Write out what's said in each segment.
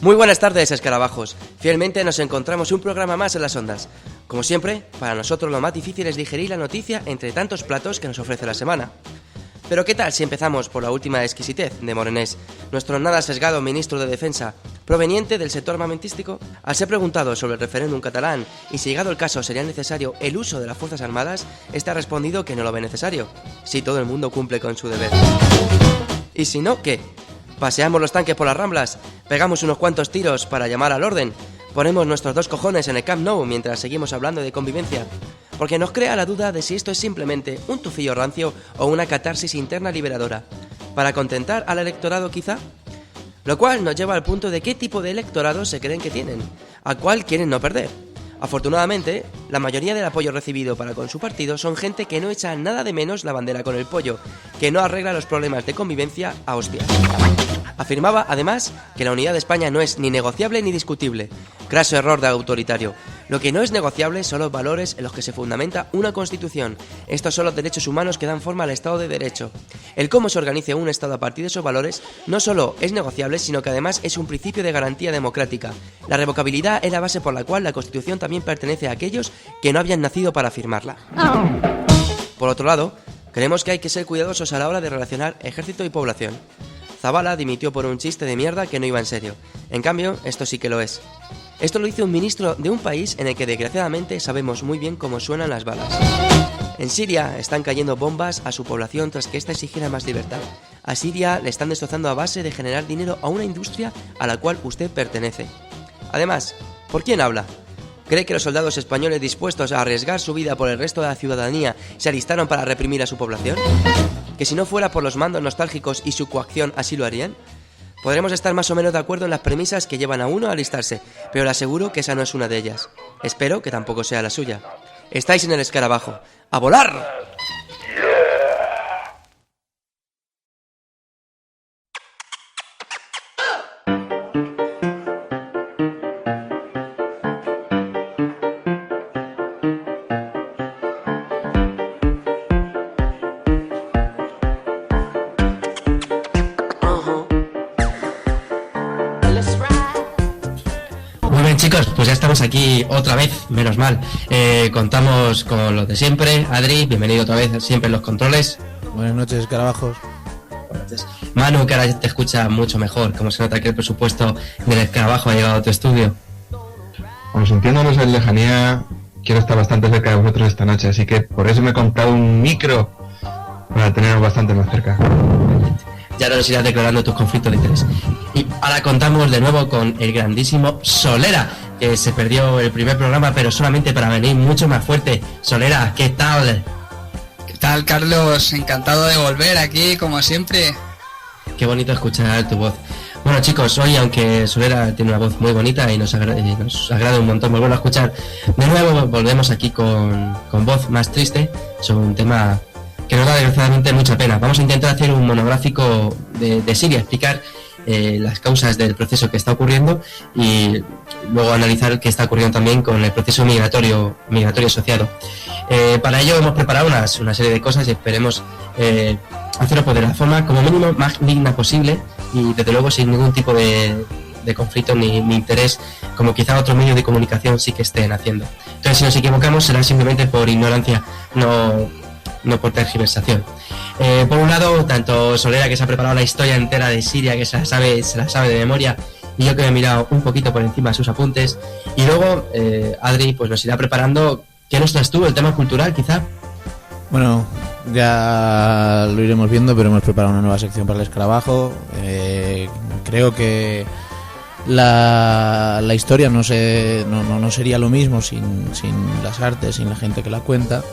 Muy buenas tardes, escarabajos. Fielmente nos encontramos un programa más en las ondas. Como siempre, para nosotros lo más difícil es digerir la noticia entre tantos platos que nos ofrece la semana. Pero ¿qué tal si empezamos por la última exquisitez de Morenés, nuestro nada sesgado ministro de Defensa, proveniente del sector armamentístico? Al ser preguntado sobre el referéndum catalán y si llegado el caso sería necesario el uso de las Fuerzas Armadas, este ha respondido que no lo ve necesario, si todo el mundo cumple con su deber. ¿Y si no, qué? ¿Paseamos los tanques por las Ramblas? ¿Pegamos unos cuantos tiros para llamar al orden? ¿Ponemos nuestros dos cojones en el Camp Nou mientras seguimos hablando de convivencia? Porque nos crea la duda de si esto es simplemente un tufillo rancio o una catarsis interna liberadora. ¿Para contentar al electorado quizá? Lo cual nos lleva al punto de qué tipo de electorado se creen que tienen, a cuál quieren no perder. Afortunadamente, la mayoría del apoyo recibido para con su partido son gente que no echa nada de menos la bandera con el pollo, que no arregla los problemas de convivencia a hostias. Afirmaba, además, que la unidad de España no es ni negociable ni discutible. Craso error de autoritario. Lo que no es negociable son los valores en los que se fundamenta una constitución. Estos son los derechos humanos que dan forma al Estado de Derecho. El cómo se organice un Estado a partir de esos valores no solo es negociable, sino que además es un principio de garantía democrática. La revocabilidad es la base por la cual la Constitución también pertenece a aquellos que no habían nacido para firmarla. Por otro lado, creemos que hay que ser cuidadosos a la hora de relacionar ejército y población. Zabala dimitió por un chiste de mierda que no iba en serio. En cambio, esto sí que lo es. Esto lo hizo un ministro de un país en el que desgraciadamente sabemos muy bien cómo suenan las balas. En Siria están cayendo bombas a su población tras que ésta exigiera más libertad. A Siria le están destrozando a base de generar dinero a una industria a la cual usted pertenece. Además, ¿por quién habla? ¿Cree que los soldados españoles dispuestos a arriesgar su vida por el resto de la ciudadanía se alistaron para reprimir a su población? ¿Que si no fuera por los mandos nostálgicos y su coacción así lo harían? Podremos estar más o menos de acuerdo en las premisas que llevan a uno a alistarse, pero le aseguro que esa no es una de ellas. Espero que tampoco sea la suya. Estáis en el escarabajo. ¡A volar! Chicos, pues ya estamos aquí otra vez, menos mal. Contamos con lo de siempre. Adri, bienvenido otra vez, siempre en los controles. Buenas noches, escarabajos. Buenas noches. Manu, que ahora te escucha mucho mejor. Como se nota que el presupuesto del escarabajo ha llegado a tu estudio. Bueno, sintiéndonos en lejanía, quiero estar bastante cerca de vosotros esta noche, así que por eso me he comprado un micro para teneros bastante más cerca. Ya nos irás declarando tus conflictos de interés. Y ahora contamos de nuevo con el grandísimo Solera, que se perdió el primer programa, pero solamente para venir mucho más fuerte. Solera, ¿qué tal? ¿Qué tal, Carlos? Encantado de volver aquí, como siempre. Qué bonito escuchar tu voz. Bueno, chicos, hoy, aunque Solera tiene una voz muy bonita y nos agrada un montón volverlo a escuchar, de nuevo volvemos aquí con voz más triste sobre un tema que nos da desgraciadamente mucha pena. Vamos a intentar hacer un monográfico de Siria, explicar las causas del proceso que está ocurriendo y luego analizar qué está ocurriendo también con el proceso migratorio asociado. Para ello hemos preparado una serie de cosas y esperemos hacerlo pues de la forma como mínimo más digna posible y desde luego sin ningún tipo de conflicto ni interés, como quizá otros medios de comunicación sí que estén haciendo. Entonces, si nos equivocamos será simplemente por ignorancia, no por tergiversación. Por un lado, tanto Solera, que se ha preparado la historia entera de Siria, que se la sabe de memoria, y yo que me he mirado un poquito por encima de sus apuntes, y luego Adri pues nos irá preparando. ¿Qué nos traes tú? ¿El tema cultural, quizá? Bueno, ya lo iremos viendo, pero hemos preparado una nueva sección para el escarabajo. Creo que la historia no sería lo mismo sin las artes, sin la gente que la cuenta.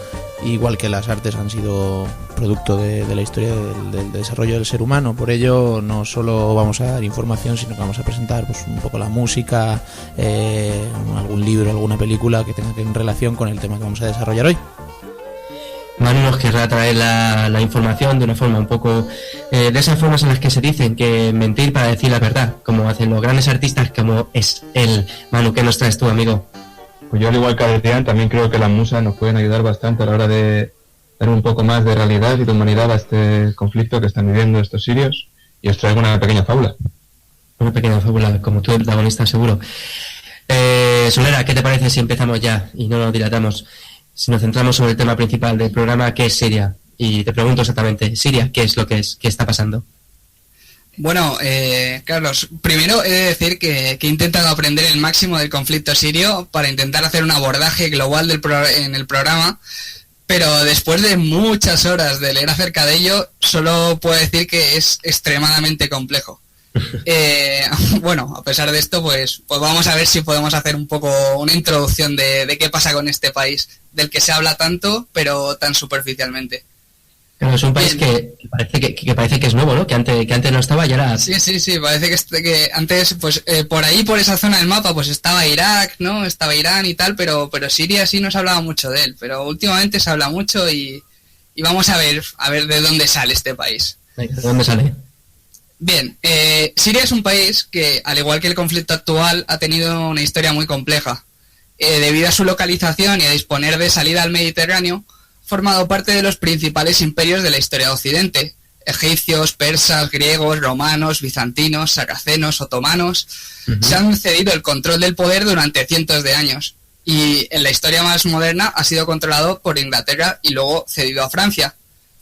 Igual que las artes han sido producto de la historia del desarrollo del ser humano. Por ello no solo vamos a dar información, sino que vamos a presentar pues un poco la música, algún libro, alguna película que tenga en relación con el tema que vamos a desarrollar hoy. Manu nos querrá traer la información de una forma un poco de esas formas en las que se dicen que mentir para decir la verdad, como hacen los grandes artistas como es él. Manu, ¿qué nos traes tú, amigo? Pues yo, al igual que Adrián, también creo que las musas nos pueden ayudar bastante a la hora de dar un poco más de realidad y de humanidad a este conflicto que están viviendo estos sirios, y os traigo una pequeña fábula. Una pequeña fábula, como tú, el protagonista, seguro. Solera, ¿qué te parece si empezamos ya y no nos dilatamos? Si nos centramos sobre el tema principal del programa, ¿qué es Siria? Y te pregunto exactamente, Siria, ¿qué es lo que es? ¿Qué está pasando? Bueno, Carlos, primero he de decir que he intentado aprender el máximo del conflicto sirio para intentar hacer un abordaje global en el programa, pero después de muchas horas de leer acerca de ello, solo puedo decir que es extremadamente complejo. Bueno, a pesar de esto, pues vamos a ver si podemos hacer un poco una introducción de qué pasa con este país, del que se habla tanto, pero tan superficialmente. Claro, es un país que parece que es nuevo, ¿no? Que antes no estaba y ahora... Sí, parece que antes, pues por ahí, por esa zona del mapa, pues estaba Irak, ¿no? Estaba Irán y tal, pero Siria sí no se hablaba mucho de él, pero últimamente se habla mucho y vamos a ver de dónde sale este país. ¿De dónde sale? Bien, Siria es un país que, al igual que el conflicto actual, ha tenido una historia muy compleja. Debido a su localización y a disponer de salida al Mediterráneo, ha formado parte de los principales imperios de la historia de Occidente. Egipcios, persas, griegos, romanos, bizantinos, saracenos, otomanos, se han cedido el control del poder durante cientos de años. Y en la historia más moderna ha sido controlado por Inglaterra y luego cedido a Francia,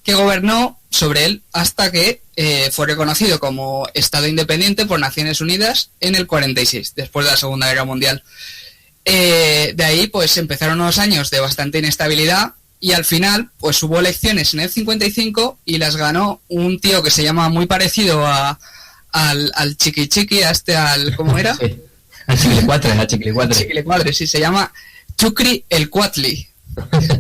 que gobernó sobre él hasta que fue reconocido como Estado independiente por Naciones Unidas en el 46, después de la Segunda Guerra Mundial. De ahí pues empezaron unos años de bastante inestabilidad y al final pues hubo elecciones en el 55 y las ganó un tío que se llama muy parecido al Chiqui, ¿cómo era? Sí, al Chiquilicuatre. Sí, se llama Chukri el Cuatli.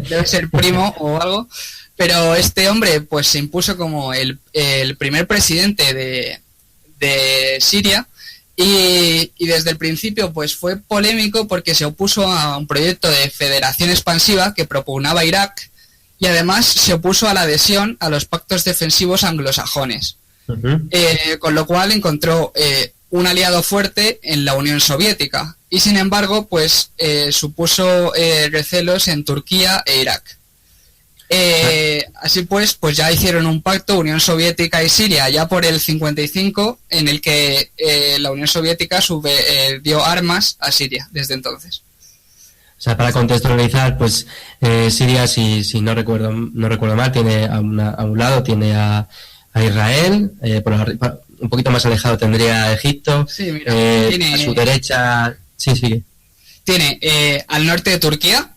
Debe ser primo o algo. Pero este hombre pues se impuso como el primer presidente de Siria y desde el principio pues fue polémico porque se opuso a un proyecto de federación expansiva que propugnaba Irak y además se opuso a la adhesión a los pactos defensivos anglosajones. Con lo cual encontró un aliado fuerte en la Unión Soviética y sin embargo pues supuso recelos en Turquía e Irak. Así pues ya hicieron un pacto Unión Soviética y Siria ya por el 55 en el que la Unión Soviética dio armas a Siria desde entonces. O sea, para contextualizar, pues Siria, si no recuerdo mal, tiene a un lado tiene a Israel, un poquito más alejado tendría a Egipto, sí, mira, a su derecha, sí. Tiene al norte de Turquía,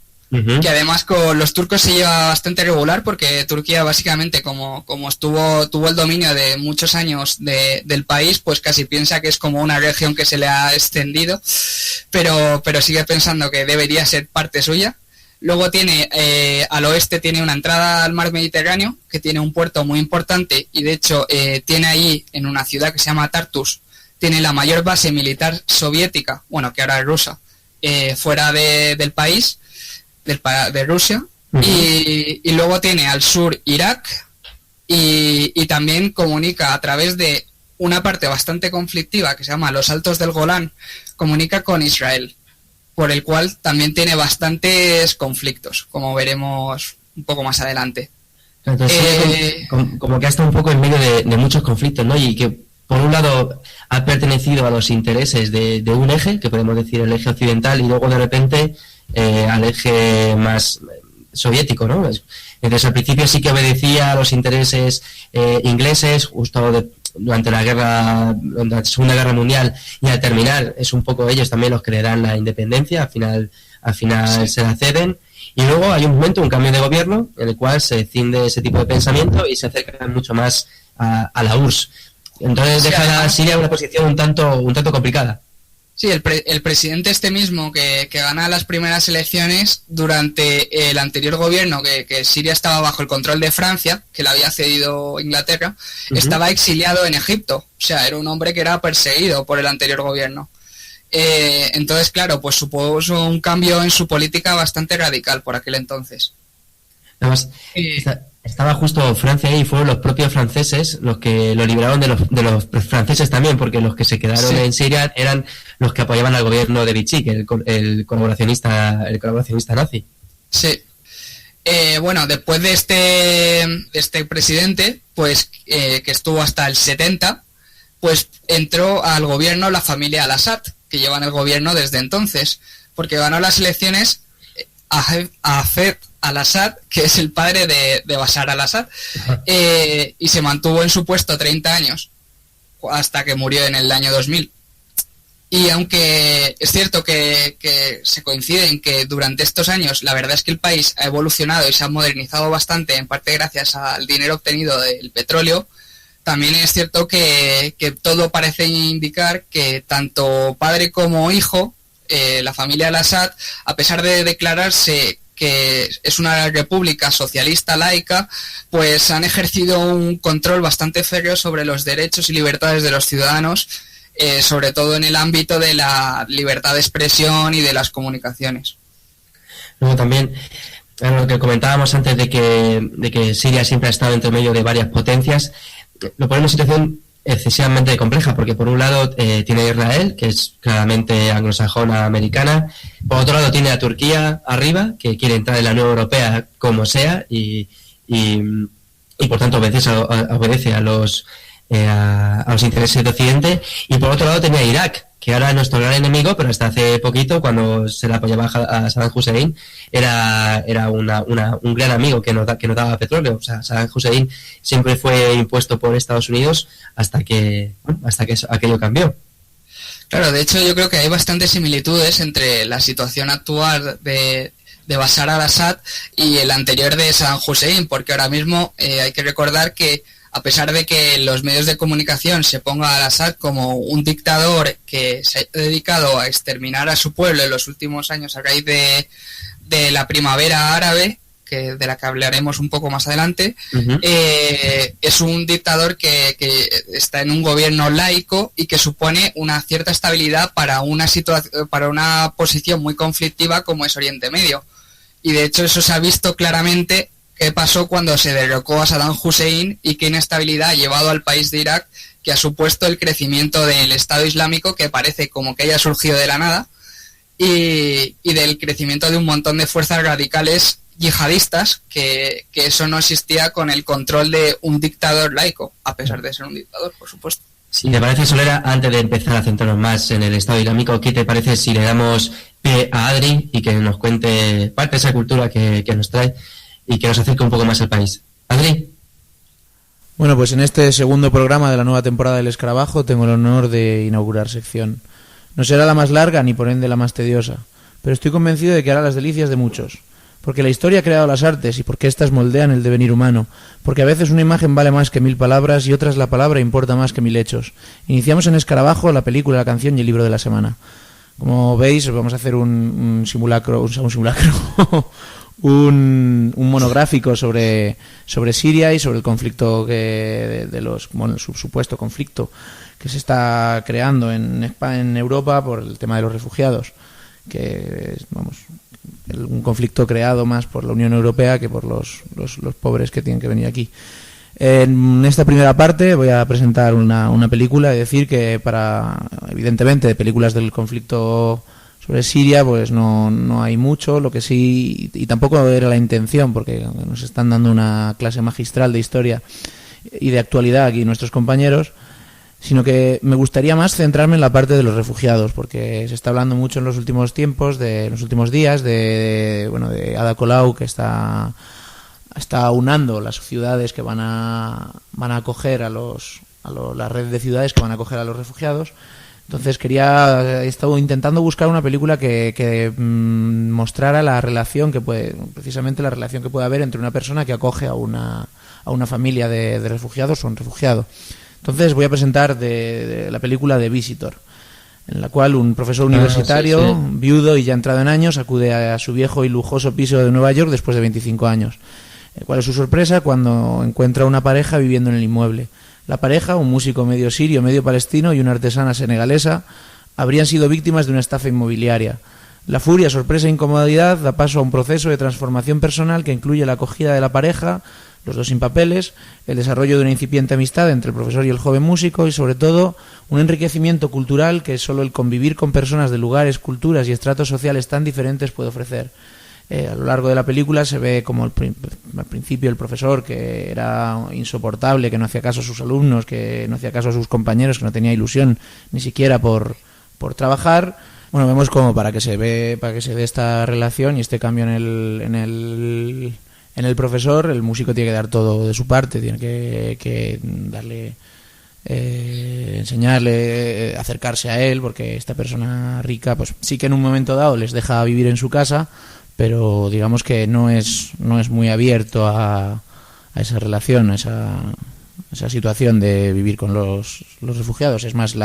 que además con los turcos se lleva bastante regular porque Turquía básicamente como tuvo el dominio de muchos años del país, pues casi piensa que es como una región que se le ha extendido, pero sigue pensando que debería ser parte suya. Luego tiene al oeste tiene una entrada al mar Mediterráneo que tiene un puerto muy importante y de hecho tiene allí en una ciudad que se llama Tartus, tiene la mayor base militar soviética, bueno que ahora es rusa, fuera del país, de Rusia, y luego tiene al sur Irak y también comunica a través de una parte bastante conflictiva que se llama los Altos del Golán, comunica con Israel, por el cual también tiene bastantes conflictos, como veremos un poco más adelante. Entonces, como que ha estado un poco en medio de muchos conflictos, ¿no? Y que por un lado ha pertenecido a los intereses de un eje, que podemos decir el eje occidental, y luego de repente al eje más soviético, ¿no? Entonces al principio sí que obedecía a los intereses ingleses, justo durante la Segunda Guerra Mundial, y al terminar es un poco ellos también los que le dan la independencia, al final sí. Se la ceden, y luego hay un cambio de gobierno en el cual se cinde ese tipo de pensamiento y se acerca mucho más a la URSS. Entonces deja a Siria una posición un tanto complicada. Sí, el presidente mismo que gana las primeras elecciones durante el anterior gobierno, que Siria estaba bajo el control de Francia, que le había cedido Inglaterra, estaba exiliado en Egipto. O sea, era un hombre que era perseguido por el anterior gobierno. Entonces, claro, pues supuso un cambio en su política bastante radical por aquel entonces. Además, estaba justo Francia ahí y fueron los propios franceses los que lo libraron de los franceses también, porque los que se quedaron en Siria eran los que apoyaban al gobierno de Vichy, el colaboracionista nazi. Sí. Bueno, después de este presidente, pues que estuvo hasta el 70, pues entró al gobierno la familia al-Assad, que llevan el gobierno desde entonces, porque ganó las elecciones Hafez al-Assad, que es el padre de Bashar al-Assad, y se mantuvo en su puesto 30 años, hasta que murió en el año 2000. Y aunque es cierto que se coincide en que durante estos años la verdad es que el país ha evolucionado y se ha modernizado bastante, en parte gracias al dinero obtenido del petróleo, también es cierto que todo parece indicar que tanto padre como hijo, la familia al-Assad, a pesar de declararse que es una república socialista laica, pues han ejercido un control bastante férreo sobre los derechos y libertades de los ciudadanos, sobre todo en el ámbito de la libertad de expresión y de las comunicaciones. Luego también, lo que comentábamos antes de que Siria siempre ha estado entre medio de varias potencias, lo pone en una situación excesivamente compleja, porque por un lado tiene a Israel, que es claramente anglosajona americana, por otro lado tiene a Turquía arriba, que quiere entrar en la Unión Europea como sea, y por tanto obedece a los intereses de Occidente, y por otro lado tenía a Irak, que ahora es nuestro gran enemigo, pero hasta hace poquito, cuando se le apoyaba a Saddam Hussein, era un gran amigo que nos daba petróleo. O sea, Saddam Hussein siempre fue impuesto por Estados Unidos hasta que aquello cambió. Claro, de hecho yo creo que hay bastantes similitudes entre la situación actual de Bashar al-Assad y el anterior de Saddam Hussein, porque ahora mismo hay que recordar que a pesar de que los medios de comunicación se ponga al Assad como un dictador que se ha dedicado a exterminar a su pueblo en los últimos años a raíz de la primavera árabe, de la que hablaremos un poco más adelante, es un dictador que está en un gobierno laico y que supone una cierta estabilidad para una posición muy conflictiva como es Oriente Medio. Y de hecho eso se ha visto claramente qué pasó cuando se derrocó a Saddam Hussein y qué inestabilidad ha llevado al país de Irak, que ha supuesto el crecimiento del Estado Islámico, que parece como que haya surgido de la nada, y del crecimiento de un montón de fuerzas radicales yihadistas, que eso no existía con el control de un dictador laico, a pesar de ser un dictador, por supuesto. Si te parece, Solera, antes de empezar a centrarnos más en el Estado Islámico, ¿qué te parece si le damos pie a Adri y que nos cuente parte de esa cultura que nos trae y que nos acerque un poco más al país? Adri. Bueno, pues en este segundo programa de la nueva temporada del Escarabajo tengo el honor de inaugurar sección. No será la más larga ni por ende la más tediosa, pero estoy convencido de que hará las delicias de muchos. Porque la historia ha creado las artes y porque éstas moldean el devenir humano. Porque a veces una imagen vale más que 1000 palabras y otras la palabra importa más que 1000 hechos. Iniciamos en Escarabajo la película, la canción y el libro de la semana. Como veis, vamos a hacer un simulacro, un monográfico sobre Siria y sobre el conflicto el supuesto conflicto que se está creando en Europa por el tema de los refugiados, que es, un conflicto creado más por la Unión Europea que por los pobres que tienen que venir aquí. En esta primera parte voy a presentar una película y decir que evidentemente de películas del conflicto sobre Siria pues no hay mucho, lo que sí, y tampoco era la intención, porque nos están dando una clase magistral de historia y de actualidad aquí nuestros compañeros, sino que me gustaría más centrarme en la parte de los refugiados, porque se está hablando mucho en los últimos tiempos, en los últimos días, de Ada Colau, que está aunando las ciudades que van a acoger la red de ciudades que van a acoger a los refugiados. Entonces he estado intentando buscar una película que mostrara la relación precisamente la relación que puede haber entre una persona que acoge a una familia de refugiados o un refugiado. Entonces voy a presentar de la película The Visitor, en la cual un profesor universitario, viudo y ya entrado en años, acude a su viejo y lujoso piso de Nueva York después de 25 años. ¿Cuál es su sorpresa? Cuando encuentra una pareja viviendo en el inmueble. La pareja, un músico medio sirio, medio palestino y una artesana senegalesa, habrían sido víctimas de una estafa inmobiliaria. La furia, sorpresa e incomodidad da paso a un proceso de transformación personal que incluye la acogida de la pareja, los dos sin papeles, el desarrollo de una incipiente amistad entre el profesor y el joven músico y, sobre todo, un enriquecimiento cultural que solo el convivir con personas de lugares, culturas y estratos sociales tan diferentes puede ofrecer. a lo largo de la película se ve como al principio el profesor, que era insoportable, que no hacía caso a sus alumnos, que no hacía caso a sus compañeros, que no tenía ilusión ni siquiera por trabajar. Bueno, vemos como para que se dé esta relación y este cambio en el profesor, el músico tiene que dar todo de su parte, tiene que darle, enseñarle, acercarse a él, porque esta persona rica pues sí que en un momento dado les deja vivir en su casa, pero digamos que no es muy abierto a esa relación, a esa situación de vivir con los refugiados. Es más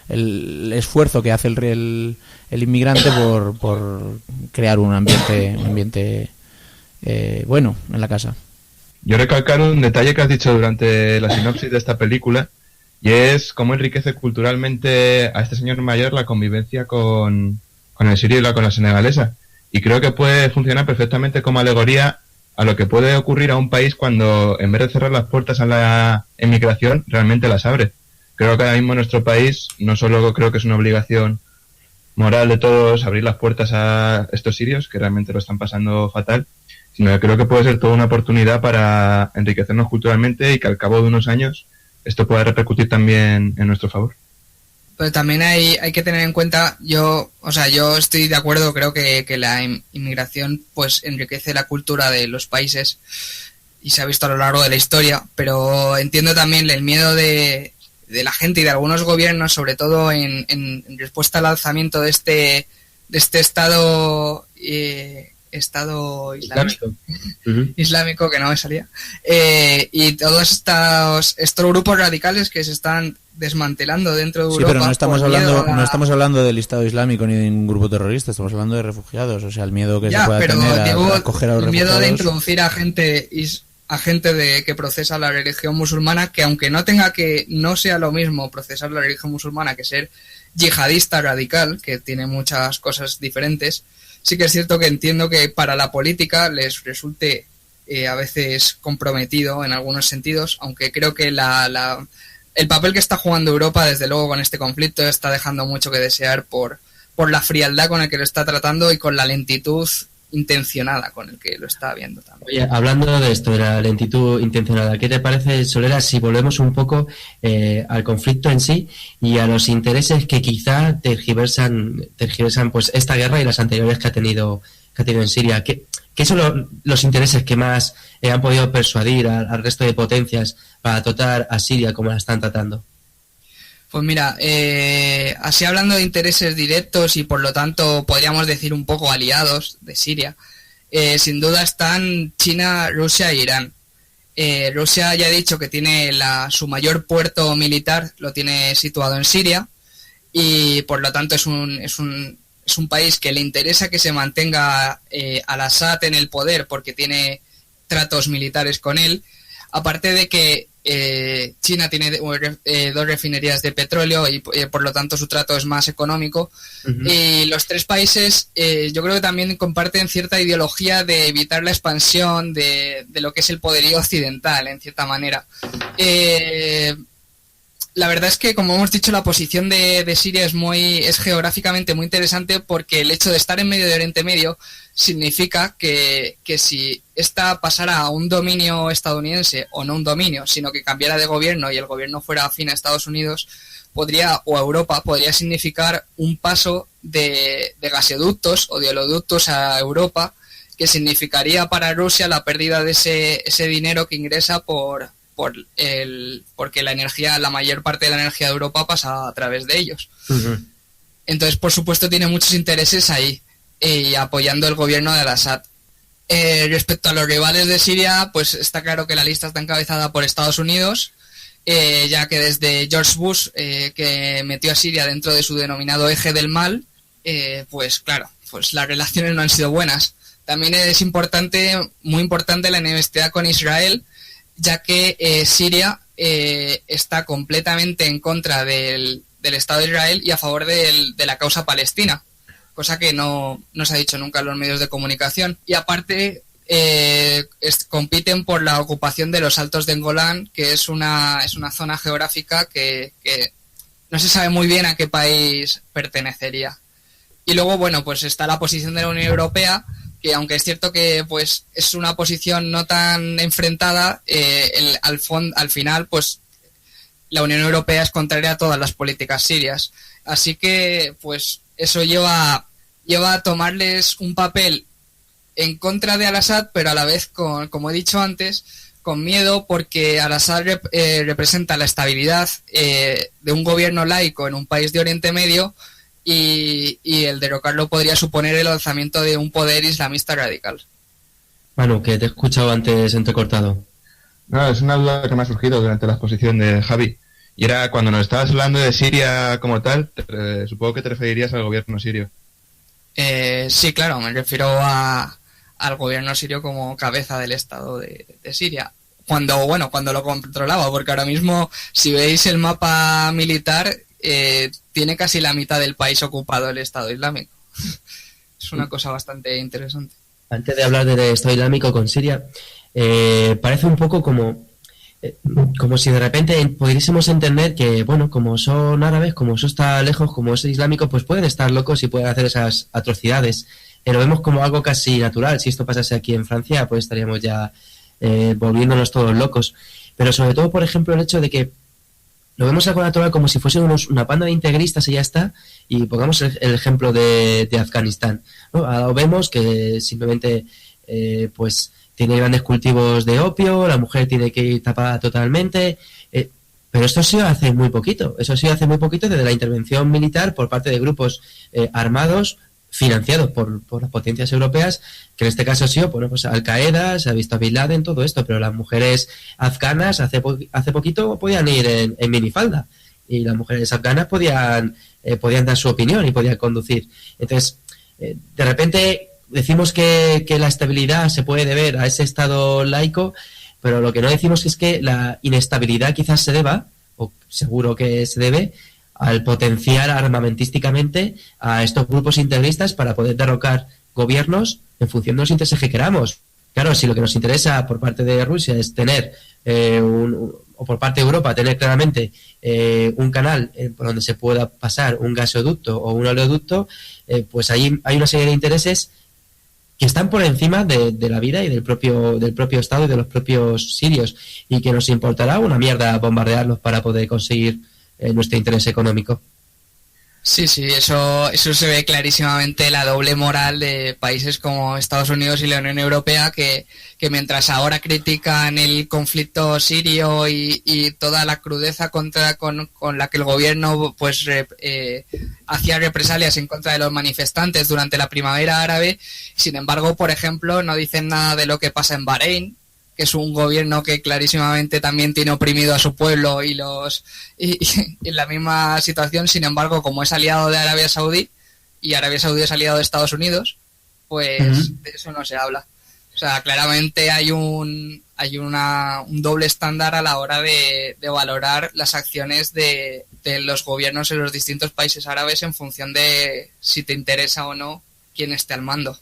el esfuerzo que hace el inmigrante por crear un ambiente bueno en la casa. Yo recalcar un detalle que has dicho durante la sinopsis de esta película, y es cómo enriquece culturalmente a este señor mayor la convivencia con el sirio y con la senegalesa. Y creo que puede funcionar perfectamente como alegoría a lo que puede ocurrir a un país cuando, en vez de cerrar las puertas a la emigración, realmente las abre. Creo que ahora mismo en nuestro país no solo creo que es una obligación moral de todos abrir las puertas a estos sirios, que realmente lo están pasando fatal, sino que creo que puede ser toda una oportunidad para enriquecernos culturalmente y que al cabo de unos años esto pueda repercutir también en nuestro favor. Pero también hay que tener en cuenta, yo estoy de acuerdo, creo que la inmigración pues enriquece la cultura de los países y se ha visto a lo largo de la historia, pero entiendo también el miedo de la gente y de algunos gobiernos, sobre todo en respuesta al alzamiento de este Estado islámico, islámico, que no me salía, y todos estos grupos radicales que se están desmantelando dentro de Europa. Sí, pero no estamos hablando del Estado Islámico ni de ningún grupo terrorista, estamos hablando de refugiados, o sea, el miedo que se pueda tener a acoger a los refugiados. El miedo de introducir a gente que procesa la religión musulmana, que aunque no sea lo mismo procesar la religión musulmana que ser yihadista radical, que tiene muchas cosas diferentes, sí que es cierto que entiendo que para la política les resulte a veces comprometido en algunos sentidos, aunque creo que el papel que está jugando Europa, desde luego, con este conflicto está dejando mucho que desear por la frialdad con el que lo está tratando y con la lentitud intencionada con el que lo está viendo también. Oye, hablando de esto, de la lentitud intencionada, ¿qué te parece, Solera, si volvemos un poco al conflicto en sí y a los intereses que quizá tergiversan pues esta guerra y las anteriores que ha tenido en Siria? ¿Qué son los intereses que más han podido persuadir al resto de potencias para tratar a Siria como la están tratando? Pues mira, así hablando de intereses directos y por lo tanto podríamos decir un poco aliados de Siria, sin duda están China, Rusia e Irán. Rusia ya ha dicho que tiene su mayor puerto militar, lo tiene situado en Siria, y por lo tanto es un país que le interesa que se mantenga al-Assad en el poder porque tiene tratos militares con él, aparte de que China tiene dos refinerías de petróleo y por lo tanto su trato es más económico. Uh-huh. Y los tres países yo creo que también comparten cierta ideología de evitar la expansión de lo que es el poderío occidental, en cierta manera. La verdad es que, como hemos dicho, la posición de Siria es geográficamente muy interesante, porque el hecho de estar en medio de Oriente Medio significa que si esta pasara a un dominio estadounidense, o no un dominio, sino que cambiara de gobierno y el gobierno fuera afín a Estados Unidos, o a Europa, podría significar un paso de gasoductos o de oleoductos a Europa, que significaría para Rusia la pérdida de ese dinero que ingresa porque la mayor parte de la energía de Europa pasa a través de ellos. Uh-huh. Entonces, por supuesto, tiene muchos intereses ahí, apoyando el gobierno de al-Assad. Respecto a los rivales de Siria, pues está claro que la lista está encabezada por Estados Unidos, ya que desde George Bush, que metió a Siria dentro de su denominado eje del mal, pues claro, pues las relaciones no han sido buenas. También es muy importante la enemistad con Israel, ya que Siria está completamente en contra del Estado de Israel y a favor de la causa palestina, cosa que no se ha dicho nunca en los medios de comunicación. Y aparte compiten por la ocupación de los Altos del Golán, que es una zona geográfica que no se sabe muy bien a qué país pertenecería. Y luego, bueno, pues está la posición de la Unión Europea, que aunque es cierto que pues es una posición no tan enfrentada, al final pues la Unión Europea es contraria a todas las políticas sirias. Así que pues eso lleva a tomarles un papel en contra de Al-Assad, pero a la vez, como he dicho antes, con miedo, porque Al-Assad representa la estabilidad de un gobierno laico en un país de Oriente Medio, y el derrocarlo podría suponer el lanzamiento de un poder islamista radical. Manu, que te he escuchado antes entrecortado. No, es una duda que me ha surgido durante la exposición de Javi. Y era cuando nos estabas hablando de Siria como tal, supongo que te referirías al gobierno sirio. Sí, claro, me refiero al gobierno sirio como cabeza del Estado de Siria. Cuando lo controlaba, porque ahora mismo, si veis el mapa militar, tiene casi la mitad del país ocupado el Estado Islámico. Es una cosa bastante interesante. Antes de hablar del Estado Islámico con Siria, parece un poco como si de repente pudiésemos entender que, bueno, como son árabes, como eso está lejos, como es islámico, pues pueden estar locos y pueden hacer esas atrocidades. Lo vemos como algo casi natural. Si esto pasase aquí en Francia, pues estaríamos ya volviéndonos todos locos. Pero sobre todo, por ejemplo, el hecho de que lo vemos algo natural, como si fuesen una panda de integristas y ya está. Y pongamos el ejemplo de Afganistán, ¿no? Ahora vemos que simplemente pues tiene grandes cultivos de opio, la mujer tiene que ir tapada totalmente, pero esto ha sido hace muy poquito, desde la intervención militar por parte de grupos armados financiados por las potencias europeas, que en este caso ha sido, bueno, pues Al-Qaeda, se ha visto a Bin Laden, todo esto, pero las mujeres afganas hace poquito podían ir en minifalda, y las mujeres afganas podían dar su opinión y podían conducir. Entonces, de repente decimos que la estabilidad se puede deber a ese Estado laico, pero lo que no decimos es que la inestabilidad quizás se deba, o seguro que se debe, al potenciar armamentísticamente a estos grupos integristas para poder derrocar gobiernos en función de los intereses que queramos. Claro, si lo que nos interesa por parte de Rusia es tener o por parte de Europa tener claramente un canal por donde se pueda pasar un gasoducto o un oleoducto, pues ahí hay una serie de intereses que están por encima de la vida y del propio Estado y de los propios sirios, y que nos importará una mierda bombardearlos para poder conseguir nuestro interés económico. Sí, eso se ve clarísimamente, la doble moral de países como Estados Unidos y la Unión Europea, que mientras ahora critican el conflicto sirio y toda la crudeza con la que el gobierno pues hacía represalias en contra de los manifestantes durante la primavera árabe, sin embargo, por ejemplo, no dicen nada de lo que pasa en Bahrein, que es un gobierno que clarísimamente también tiene oprimido a su pueblo y en la misma situación. Sin embargo, como es aliado de Arabia Saudí y Arabia Saudí es aliado de Estados Unidos, pues de eso no se habla. O sea, claramente hay un doble estándar a la hora de valorar las acciones de los gobiernos en los distintos países árabes en función de si te interesa o no quién esté al mando.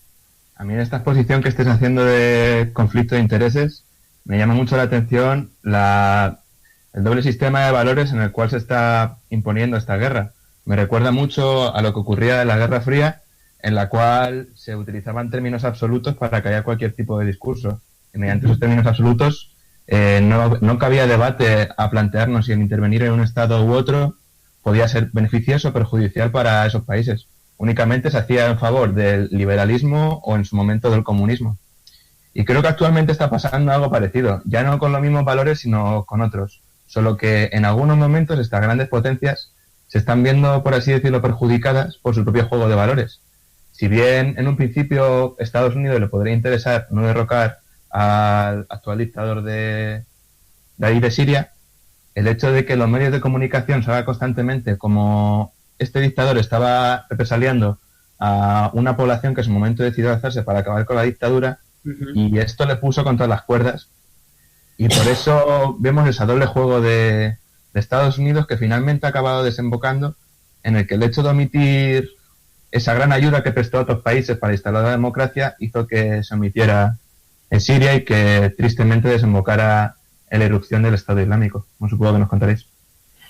A mí en esta exposición que estés haciendo de conflicto de intereses me llama mucho la atención el doble sistema de valores en el cual se está imponiendo esta guerra. Me recuerda mucho a lo que ocurría en la Guerra Fría, en la cual se utilizaban términos absolutos para callar cualquier tipo de discurso. Y mediante esos términos absolutos no cabía debate a plantearnos si el intervenir en un Estado u otro podía ser beneficioso o perjudicial para esos países. Únicamente se hacía en favor del liberalismo o en su momento del comunismo. Y creo que actualmente está pasando algo parecido, ya no con los mismos valores sino con otros, solo que en algunos momentos estas grandes potencias se están viendo, por así decirlo, perjudicadas por su propio juego de valores. Si bien en un principio Estados Unidos le podría interesar no derrocar al actual dictador de ahí de Siria, el hecho de que los medios de comunicación salgan constantemente como este dictador estaba represaliando a una población que en su momento decidió alzarse para acabar con la dictadura, y esto le puso contra las cuerdas, y por eso vemos ese doble juego de Estados Unidos, que finalmente ha acabado desembocando en el que el hecho de omitir esa gran ayuda que prestó a otros países para instalar la democracia hizo que se omitiera en Siria y que tristemente desembocara en la erupción del Estado Islámico, como supongo que nos contaréis.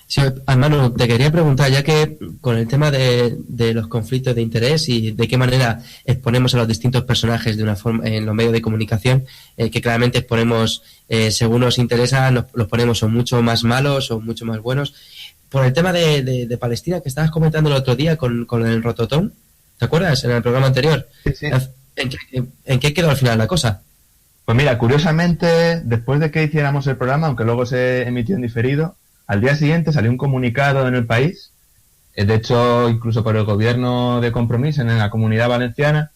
Sí, Manu, te quería preguntar, ya que con el tema de los conflictos de interés y de qué manera exponemos a los distintos personajes de una forma en los medios de comunicación, que claramente exponemos, según nos interesa, los ponemos o mucho más malos o mucho más buenos. Por el tema de Palestina que estabas comentando el otro día con el Rototom, ¿te acuerdas? En el programa anterior. Sí. ¿En qué quedó al final la cosa? Pues mira, curiosamente, después de que hiciéramos el programa, aunque luego se emitió en diferido, al día siguiente salió un comunicado en El País, de hecho incluso por el gobierno de Compromís en la Comunidad Valenciana.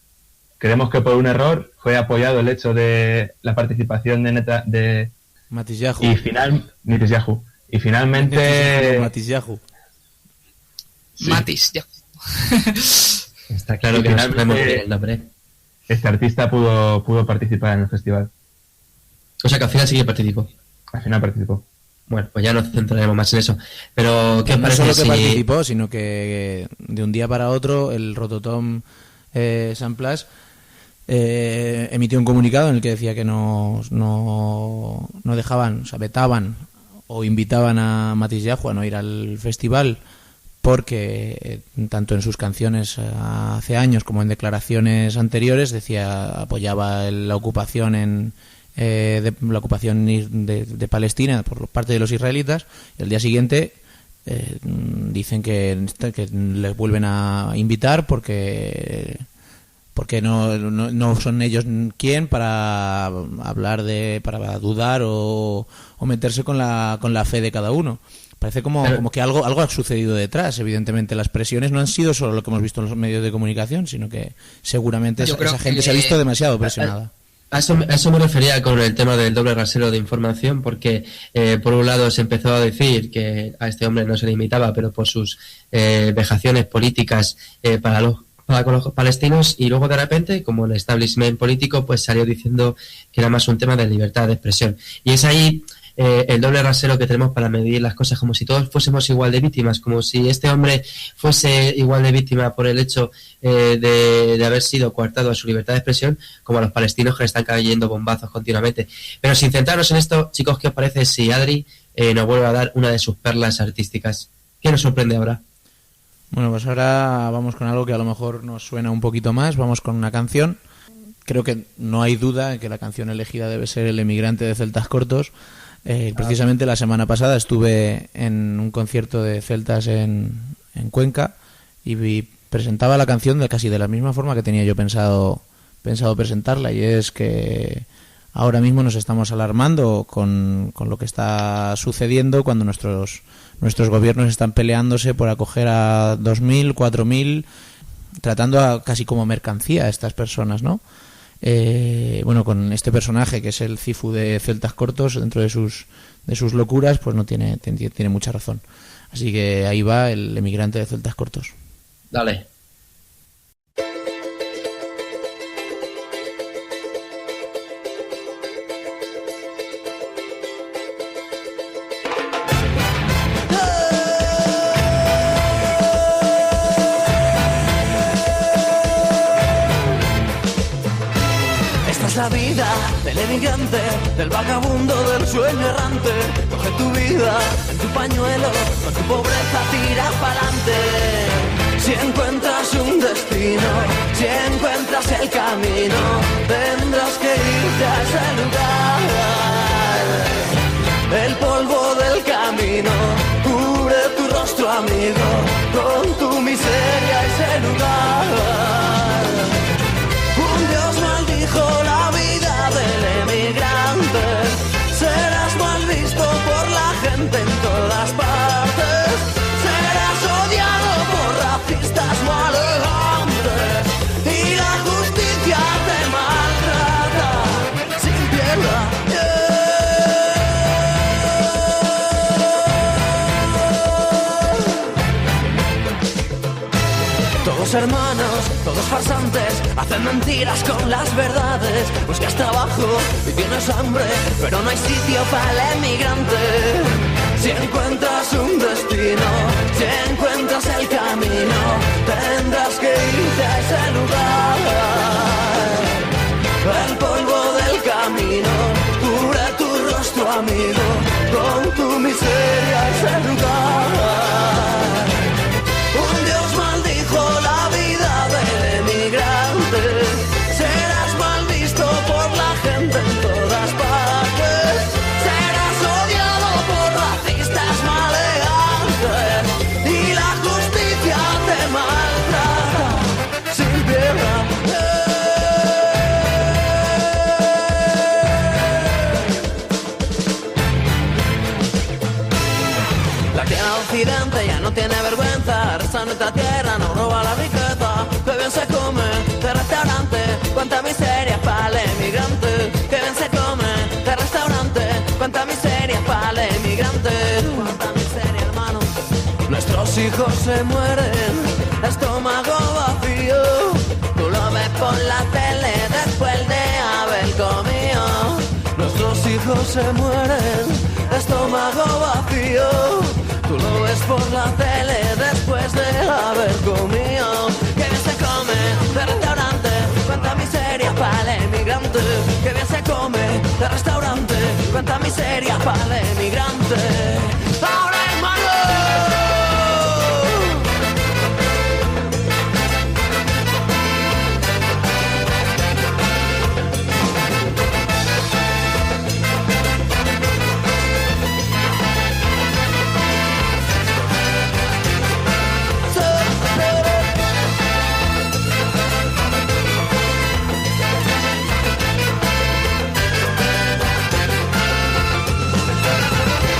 Creemos que por un error fue apoyado el hecho de la participación de Matisyahu. Y finalmente... Matisyahu. Sí. Matisyahu. Está claro que no sabemos bien el nombre. Este artista pudo participar en el festival. O sea que al final sí que participó. Al final participó. Bueno, pues ya nos centraremos más en eso. Pero, ¿qué os No parece solo que si... participó, sino que de un día para otro el Rototom Samplas emitió un comunicado en el que decía que no dejaban, o sea, vetaban o invitaban a Matisyahu a no ir al festival porque tanto en sus canciones hace años como en declaraciones anteriores apoyaba la ocupación la ocupación de Palestina por parte de los israelitas, y al día siguiente dicen que les vuelven a invitar porque no son ellos quien para hablar para dudar o meterse con la fe de cada uno. Parece como que algo ha sucedido detrás. Evidentemente las presiones no han sido solo lo que hemos visto en los medios de comunicación, sino que seguramente esa gente se ha visto demasiado presionada. A eso me refería con el tema del doble rasero de información, porque por un lado se empezó a decir que a este hombre no se le imitaba, pero por sus vejaciones políticas para con los palestinos, y luego de repente, como el establishment político, pues salió diciendo que era más un tema de libertad de expresión. Y es ahí el doble rasero que tenemos para medir las cosas, como si todos fuésemos igual de víctimas, como si este hombre fuese igual de víctima por el hecho de haber sido coartado a su libertad de expresión, como a los palestinos que le están cayendo bombazos continuamente. Pero sin centrarnos en esto, chicos, ¿qué os parece si Adri nos vuelve a dar una de sus perlas artísticas? ¿Qué nos sorprende ahora? Bueno, pues ahora vamos con algo que a lo mejor nos suena un poquito más. Vamos con una canción. Creo que no hay duda en que la canción elegida debe ser El emigrante de Celtas Cortos. Precisamente la semana pasada estuve en un concierto de celtas en Cuenca y presentaba la canción casi de la misma forma que tenía yo pensado presentarla, y es que ahora mismo nos estamos alarmando con lo que está sucediendo cuando nuestros gobiernos están peleándose por acoger a 2.000, 4.000, tratando casi como mercancía a estas personas, ¿no? Bueno, con este personaje que es el Cifu de Celtas Cortos, dentro de sus locuras, pues no tiene mucha razón. Así que ahí va El emigrante de Celtas Cortos. Dale. La vida del emigrante, del vagabundo, del sueño errante. Coge tu vida en tu pañuelo, con tu pobreza tira pa'lante. Si encuentras un destino, si encuentras el camino, tendrás que irte a ese lugar. El polvo del camino cubre tu rostro, amigo, con tu miseria ese lugar. Un Dios maldijo la vida del emigrante. Serás mal visto por la gente en todas partes. Serás odiado por racistas o alejantes. Y la justicia te maltrata sin piedad. Todos hermanos, todos farsantes, hacen mentiras con las verdades. Buscas trabajo y tienes hambre, pero no hay sitio para el emigrante. Si encuentras un destino, si encuentras el camino, tendrás que irte a ese lugar. El polvo del camino cubre tu rostro, amigo, con tu miseria ese lugar. casa, nuestra tierra nos roba la riqueza. Que bien se come de restaurante, cuánta miseria para el emigrante. Que bien se come de restaurante, cuánta miseria para el emigrante. Cuánta miseria, hermano. Nuestros hijos se mueren, estómago vacío. Tú lo ves por la tele después de haber comido. Nuestros hijos se mueren, estómago vacío. Tú lo ves por la tele después de haber comido. Que bien se come de restaurante, cuánta miseria para el emigrante. Que bien se come de restaurante, cuánta miseria para el emigrante. ¡Ahora, hermano!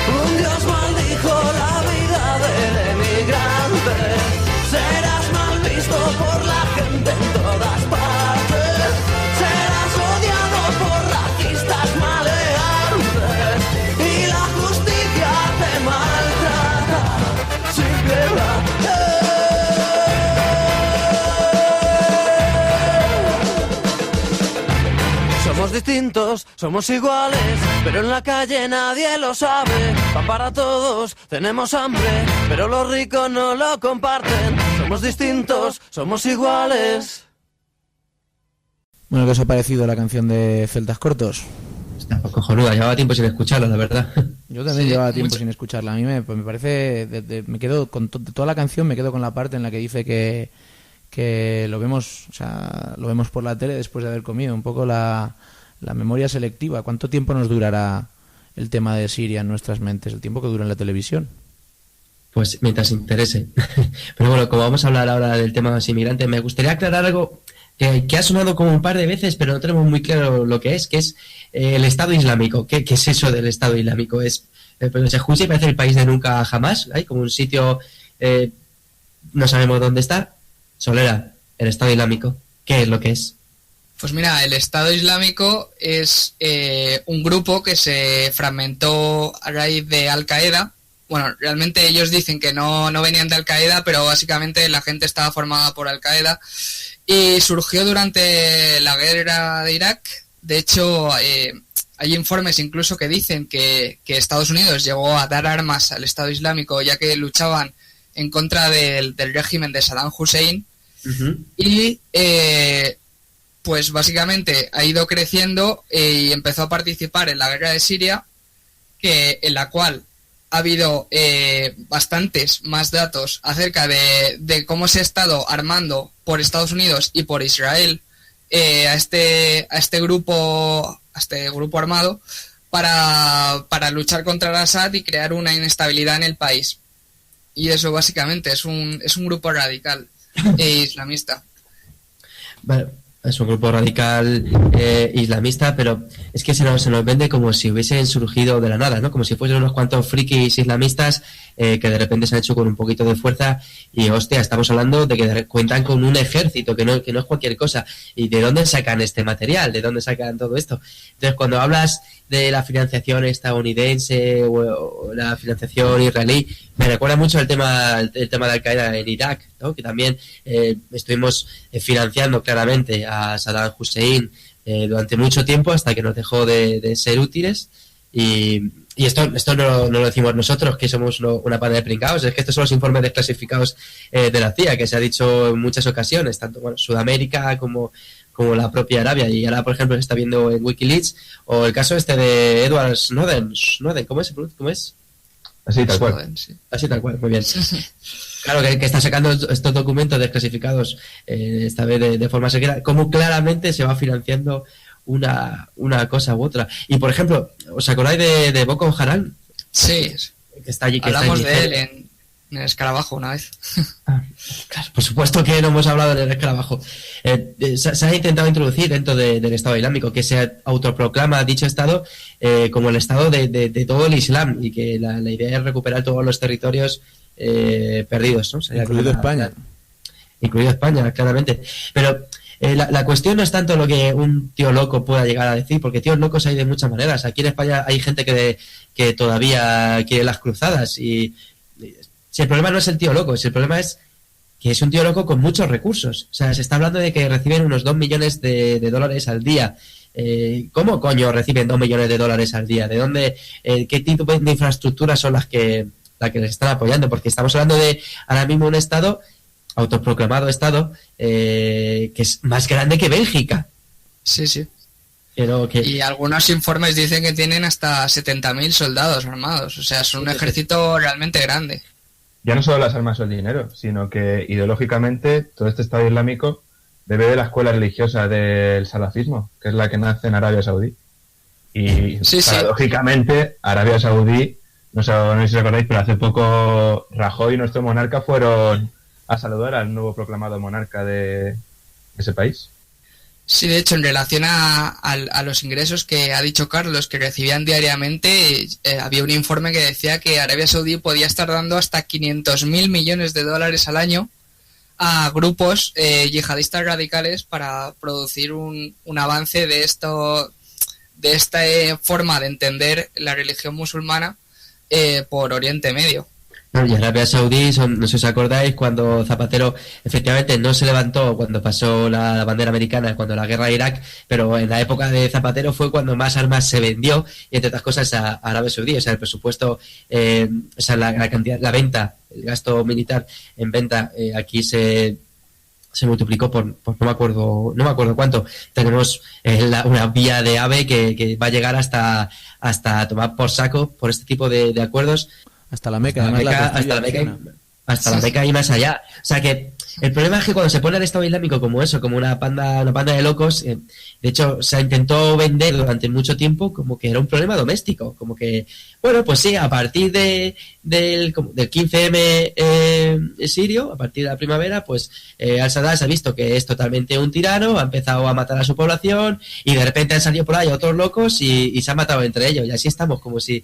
Un dios maldijo la vida del emigrante. Serás mal visto por la gente en todas partes. Serás odiado por racistas maleantes. Y la justicia te maltrata sin piedad. Somos distintos, somos iguales, pero en la calle nadie lo sabe. Pan para todos, tenemos hambre, pero los ricos no lo comparten. Somos distintos, somos iguales. Bueno, ¿qué os ha parecido la canción de Celtas Cortos? Está cojonuda, llevaba tiempo sin escucharla, la verdad. Yo también llevaba tiempo sin escucharla. A mí me parece, me quedo con de toda la canción, me quedo con la parte en la que dice que lo vemos, o sea, lo vemos por la tele después de haber comido. Un poco la memoria selectiva. ¿Cuánto tiempo nos durará el tema de Siria en nuestras mentes? El tiempo que dura en la televisión. Pues mientras interese. Pero bueno, como vamos a hablar ahora del tema de los inmigrantes, me gustaría aclarar algo que ha sonado como un par de veces, pero no tenemos muy claro lo que es el Estado Islámico. ¿Qué es eso del Estado Islámico? Pues Jusia parece el país de nunca jamás. Hay como un sitio, no sabemos dónde está. Solera, el Estado Islámico, ¿qué es lo que es? Pues mira, el Estado Islámico es un grupo que se fragmentó a raíz de Al-Qaeda. Bueno, realmente ellos dicen que no venían de Al-Qaeda, pero básicamente la gente estaba formada por Al-Qaeda y surgió durante la guerra de Irak. De hecho, hay informes incluso que dicen que Estados Unidos llegó a dar armas al Estado Islámico ya que luchaban en contra del régimen de Saddam Hussein. Uh-huh. Y pues básicamente ha ido creciendo y empezó a participar en la guerra de Siria, en la cual ha habido bastantes más datos acerca de cómo se ha estado armando por Estados Unidos y por Israel a este grupo armado para luchar contra el Assad y crear una inestabilidad en el país. Y eso básicamente es un grupo radical islamista. Bueno, es un grupo radical islamista, pero es que se nos vende como si hubiesen surgido de la nada, ¿no? Como si fuesen unos cuantos frikis islamistas que de repente se han hecho con un poquito de fuerza y, hostia, estamos hablando de que cuentan con un ejército, que no es cualquier cosa. ¿Y de dónde sacan este material? ¿De dónde sacan todo esto? Entonces, cuando hablas de la financiación estadounidense o la financiación israelí, me recuerda mucho el tema de Al-Qaeda en Irak, ¿no? Que también estuvimos financiando claramente a Saddam Hussein durante mucho tiempo hasta que nos dejó de ser útiles. Y esto no lo decimos nosotros, que somos una panda de pringados, es que estos son los informes desclasificados de la CIA, que se ha dicho en muchas ocasiones, tanto Sudamérica como la propia Arabia, y ahora por ejemplo se está viendo en Wikileaks, o el caso de Edward Snowden, ¿cómo es? Así tal cual. Snowden, sí. Así tal cual, muy bien. Claro, que está sacando estos documentos desclasificados esta vez de forma secreta, cómo claramente se va financiando una cosa u otra. Y por ejemplo, ¿os acordáis de Boko Haram? Sí, que está allí, hablamos de él en el Escarabajo una vez. Claro, por supuesto que no hemos hablado del Escarabajo. Se ha intentado introducir dentro del Estado Islámico, que se autoproclama dicho Estado como el Estado de todo el Islam, y que la idea es recuperar todos los territorios perdidos, ¿no? Incluido España. Incluido España, claramente. Pero la cuestión no es tanto lo que un tío loco pueda llegar a decir, porque tíos locos hay de muchas maneras. Aquí en España hay gente que todavía quiere las cruzadas, y si el problema no es el tío loco, si el problema es que es un tío loco con muchos recursos. O sea, se está hablando de que reciben unos 2 millones de dólares al día. ¿Cómo coño reciben 2 millones de dólares al día? ¿De dónde? ¿Qué tipo de infraestructuras son las que les están apoyando? Porque estamos hablando de ahora mismo un estado, autoproclamado estado, que es más grande que Bélgica. Sí, sí. Pero que... Y algunos informes dicen que tienen hasta 70.000 soldados armados. O sea, es un ejército realmente grande. Ya no solo las armas o el dinero, sino que ideológicamente todo este Estado Islámico bebe de la escuela religiosa del salafismo, que es la que nace en Arabia Saudí. Y paradójicamente, Arabia Saudí, no sé si os acordáis, pero hace poco Rajoy y nuestro monarca fueron a saludar al nuevo proclamado monarca de ese país. Sí, de hecho, en relación a los ingresos que ha dicho Carlos, que recibían diariamente, había un informe que decía que Arabia Saudí podía estar dando hasta 500.000 millones de dólares al año a grupos yihadistas radicales para producir un avance de esta forma de entender la religión musulmana por Oriente Medio. Y Arabia Saudí, no sé si os acordáis, cuando Zapatero efectivamente no se levantó cuando pasó la bandera americana, cuando la guerra de Irak, pero en la época de Zapatero fue cuando más armas se vendió, y entre otras cosas a Arabia Saudí. O sea, el presupuesto, o sea, la cantidad, la venta, el gasto militar en venta, aquí se multiplicó por no me acuerdo cuánto. Tenemos una vía de AVE que va a llegar hasta tomar por saco por este tipo de acuerdos. Hasta la Meca, hasta la Meca y más allá. O sea que el problema es que cuando se pone el Estado Islámico como eso, como una panda de locos, de hecho se intentó vender durante mucho tiempo como que era un problema doméstico, como que, bueno, pues sí, a partir del 15M sirio, a partir de la primavera, pues Al-Sadr se ha visto que es totalmente un tirano, ha empezado a matar a su población, y de repente han salido por ahí otros locos y se han matado entre ellos, y así estamos como si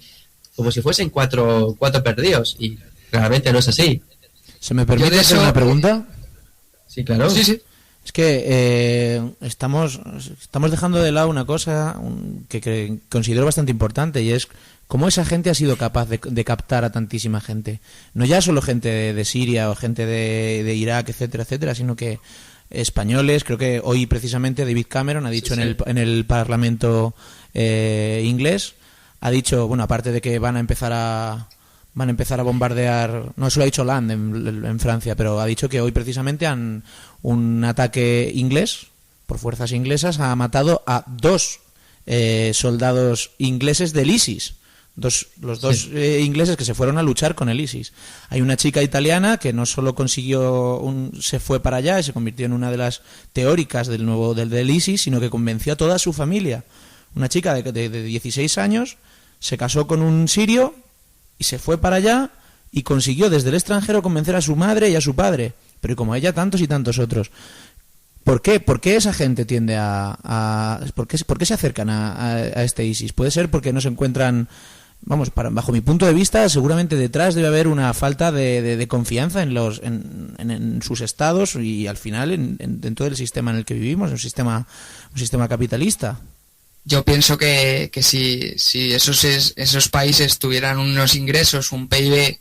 fuesen cuatro perdidos, y realmente no es así. ¿Se me permite hacer una pregunta? Sí, claro. Sí. Es que estamos dejando de lado una cosa que considero bastante importante, y es cómo esa gente ha sido capaz de captar a tantísima gente. No ya solo gente de Siria o gente de Irak, etcétera, etcétera, sino que españoles. Creo que hoy precisamente David Cameron ha dicho en el Parlamento inglés, ha dicho, bueno, aparte de que van a empezar a bombardear, no, eso lo ha dicho Hollande en Francia, pero ha dicho que hoy precisamente un ataque inglés por fuerzas inglesas ha matado a 2 soldados ingleses del ISIS. Los dos ingleses que se fueron a luchar con el ISIS. Hay una chica italiana que no solo se fue para allá y se convirtió en una de las teóricas del ISIS, sino que convenció a toda su familia. Una chica de 16 años se casó con un sirio y se fue para allá y consiguió desde el extranjero convencer a su madre y a su padre. Pero y como ella, tantos y tantos otros. ¿Por qué? ¿Por qué esa gente tiende ¿por qué se acercan a este ISIS? Puede ser porque no se encuentran... bajo mi punto de vista, seguramente detrás debe haber una falta de confianza en sus estados y al final en todo el sistema en el que vivimos, un sistema capitalista. Yo pienso que si esos países tuvieran unos ingresos, un PIB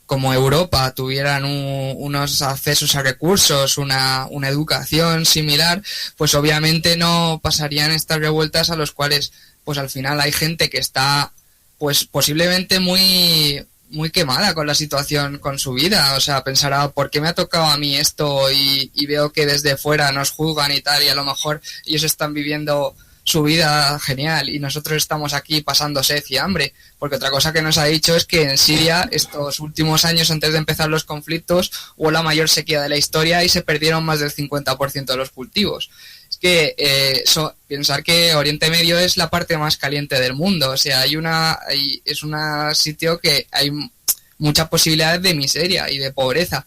como Europa, tuvieran unos accesos a recursos, una educación similar, pues obviamente no pasarían estas revueltas a los cuales pues al final hay gente que está pues posiblemente muy quemada con la situación, con su vida. O sea, pensará, ¿por qué me ha tocado a mí esto? Y veo que desde fuera nos juzgan y tal, y a lo mejor ellos están viviendo su vida genial y nosotros estamos aquí pasando sed y hambre, porque otra cosa que nos ha dicho es que en Siria estos últimos años antes de empezar los conflictos hubo la mayor sequía de la historia y se perdieron más del 50% de los cultivos. Es que pensar que Oriente Medio es la parte más caliente del mundo, o sea, es un sitio que hay mucha posibilidad de miseria y de pobreza.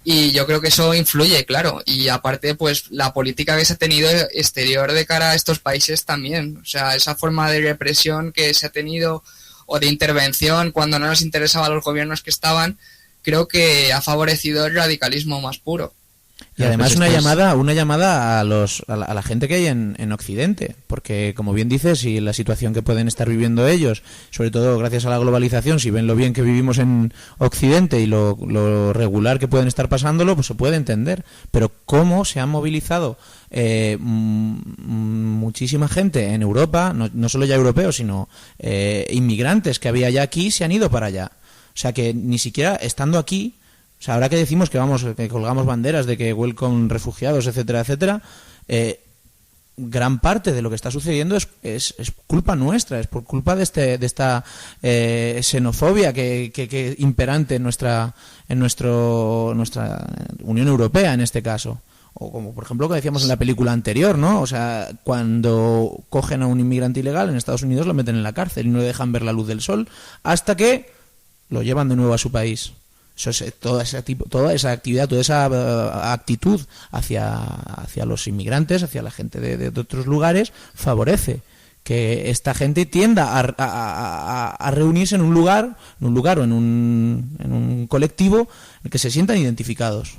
Y yo creo que eso influye, claro. Y aparte, pues la política que se ha tenido exterior de cara a estos países también. O sea, esa forma de represión que se ha tenido o de intervención cuando no nos interesaba a los gobiernos que estaban, creo que ha favorecido el radicalismo más puro. Y además una llamada a la gente que hay en Occidente, porque como bien dices, y la situación que pueden estar viviendo ellos, sobre todo gracias a la globalización, si ven lo bien que vivimos en Occidente y lo regular que pueden estar pasándolo, pues se puede entender. Pero cómo se han movilizado muchísima gente en Europa, no solo ya europeos, sino inmigrantes que había ya aquí, se han ido para allá. O sea que ni siquiera estando aquí, o sea, ahora que decimos que colgamos banderas de que welcome refugiados, etcétera, etcétera, gran parte de lo que está sucediendo es culpa nuestra, es por culpa de esta xenofobia que imperante en nuestra Unión Europea en este caso. O como por ejemplo que decíamos en la película anterior, ¿no? O sea, cuando cogen a un inmigrante ilegal en Estados Unidos lo meten en la cárcel y no le dejan ver la luz del sol hasta que lo llevan de nuevo a su país. Eso es toda esa actividad, toda esa actitud hacia los inmigrantes, hacia la gente de otros lugares, favorece que esta gente tienda a reunirse en un lugar o en un colectivo en el que se sientan identificados.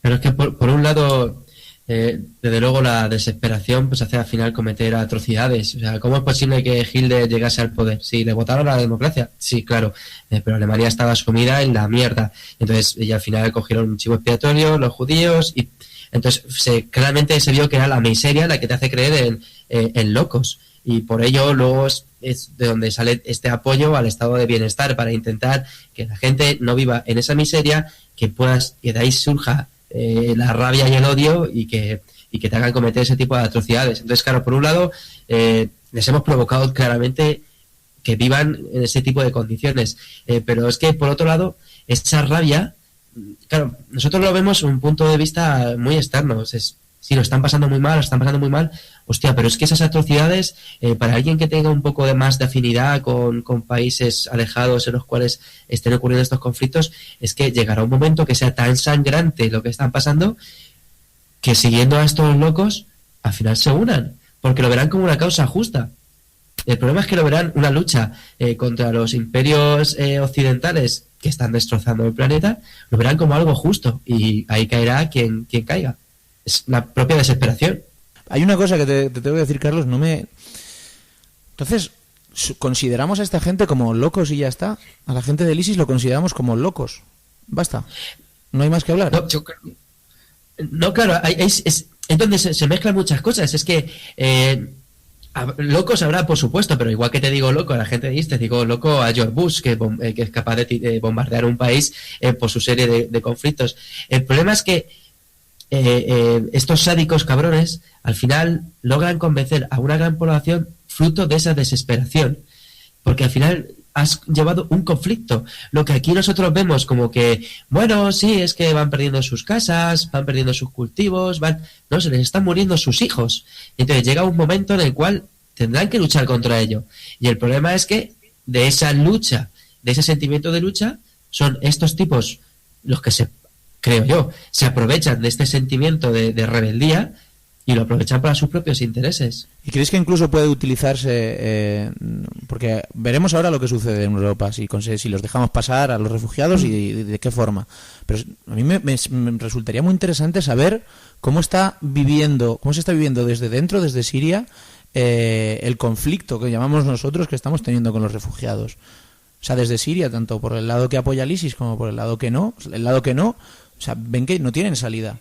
Pero es que por un lado, desde luego la desesperación pues hace al final cometer atrocidades. O sea, ¿cómo es posible que Hitler llegase al poder? Sí, ¿le votaron a la democracia? Sí, claro, pero Alemania estaba sumida en la mierda. Entonces, y al final cogieron un chivo expiatorio, los judíos, y entonces claramente se vio que era la miseria la que te hace creer en locos. Y por ello luego es de donde sale este apoyo al estado de bienestar para intentar que la gente no viva en esa miseria, que de ahí surja la rabia y el odio y que te hagan cometer ese tipo de atrocidades. Entonces, claro, por un lado, les hemos provocado claramente que vivan en ese tipo de condiciones. Pero es que, por otro lado, esa rabia, claro, nosotros lo vemos desde un punto de vista muy externo. Si lo están pasando muy mal, hostia, pero es que esas atrocidades, para alguien que tenga un poco de más de afinidad con países alejados en los cuales estén ocurriendo estos conflictos, es que llegará un momento que sea tan sangrante lo que están pasando, que siguiendo a estos locos, al final se unan, porque lo verán como una causa justa. El problema es que lo verán una lucha contra los imperios occidentales que están destrozando el planeta, lo verán como algo justo, y ahí caerá quien caiga. Es la propia desesperación. Hay una cosa que te tengo que decir, Carlos, Entonces, ¿consideramos a esta gente como locos y ya está? A la gente del ISIS lo consideramos como locos. Basta. No hay más que hablar. No, claro, es donde se mezclan muchas cosas. Es que locos habrá, por supuesto, pero igual que te digo loco a la gente de ISIS, te digo loco a George Bush, que es capaz de bombardear un país por su serie de conflictos. El problema es que estos sádicos cabrones al final logran convencer a una gran población fruto de esa desesperación, porque al final has llevado un conflicto. Lo que aquí nosotros vemos como que, bueno, sí, es que van perdiendo sus casas, van perdiendo sus cultivos, no, se les están muriendo sus hijos. Entonces llega un momento en el cual tendrán que luchar contra ello. Y el problema es que de esa lucha, de ese sentimiento de lucha, son estos tipos los que creo yo, se aprovechan de este sentimiento de rebeldía y lo aprovechan para sus propios intereses. ¿Y creéis que incluso puede utilizarse, porque veremos ahora lo que sucede en Europa, si los dejamos pasar a los refugiados y de qué forma? Pero a mí me resultaría muy interesante saber cómo se está viviendo desde dentro, desde Siria, el conflicto que llamamos nosotros que estamos teniendo con los refugiados. O sea, desde Siria, tanto por el lado que apoya al ISIS como por el lado que no. O sea, ven que no tienen salida.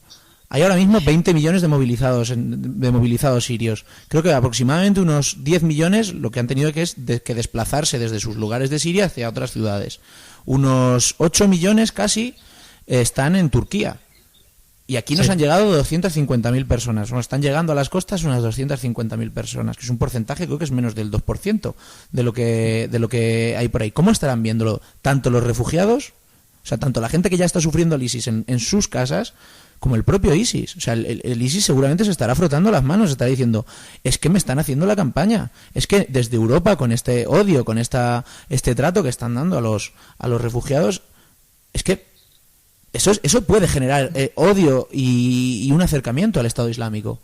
Hay ahora mismo 20 millones de movilizados sirios. Creo que aproximadamente unos 10 millones lo que han tenido que desplazarse desde sus lugares de Siria hacia otras ciudades. Unos 8 millones casi están en Turquía. Y aquí nos han llegado 250.000 personas. Nos están llegando a las costas unas 250.000 personas, que es un porcentaje, creo que es menos del 2% de lo que hay por ahí. ¿Cómo estarán viéndolo tanto los refugiados, o sea, tanto la gente que ya está sufriendo el ISIS en sus casas, como el propio ISIS? O sea, el ISIS seguramente se estará frotando las manos, estará diciendo, es que me están haciendo la campaña, es que desde Europa, con este odio, con este trato que están dando a los refugiados, es que eso puede generar odio y un acercamiento al Estado Islámico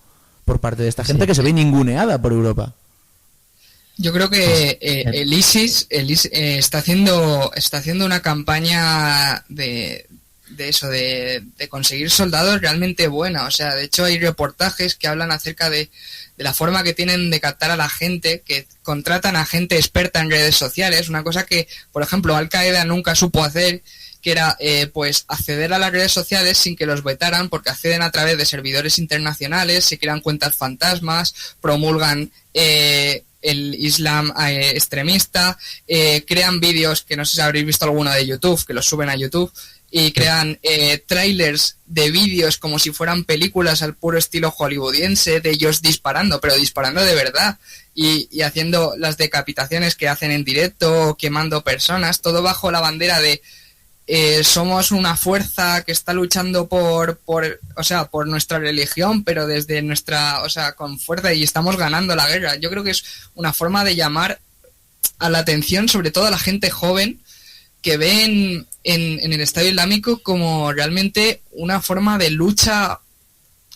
por parte de esta gente que se ve ninguneada por Europa. Yo creo que el ISIS está haciendo una campaña de conseguir soldados realmente buena. O sea, de hecho hay reportajes que hablan acerca de la forma que tienen de captar a la gente, que contratan a gente experta en redes sociales, una cosa que, por ejemplo, Al Qaeda nunca supo hacer, que era pues acceder a las redes sociales sin que los vetaran, porque acceden a través de servidores internacionales, se crean cuentas fantasmas, promulgan el Islam extremista, crean vídeos que no sé si habréis visto alguno de YouTube, que los suben a YouTube, y crean trailers de vídeos como si fueran películas al puro estilo hollywoodiense, de ellos disparando, pero disparando de verdad, y haciendo las decapitaciones que hacen en directo, quemando personas, todo bajo la bandera de somos una fuerza que está luchando por nuestra religión, pero desde nuestra, con fuerza, y estamos ganando la guerra. Yo creo que es una forma de llamar a la atención, sobre todo a la gente joven, que ve en el Estado Islámico como realmente una forma de lucha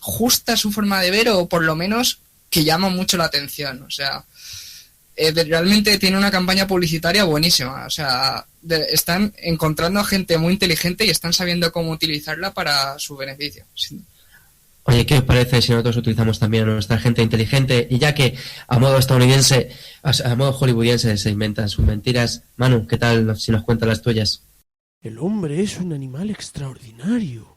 justa, su forma de ver, o por lo menos que llama mucho la atención. O sea, realmente tiene una campaña publicitaria buenísima. O sea, están encontrando a gente muy inteligente y están sabiendo cómo utilizarla para su beneficio. Oye, ¿qué os parece si nosotros utilizamos también a nuestra gente inteligente? Y ya que a modo estadounidense, a modo hollywoodiense se inventan sus mentiras, Manu, ¿qué tal si nos cuentas las tuyas? El hombre es un animal extraordinario.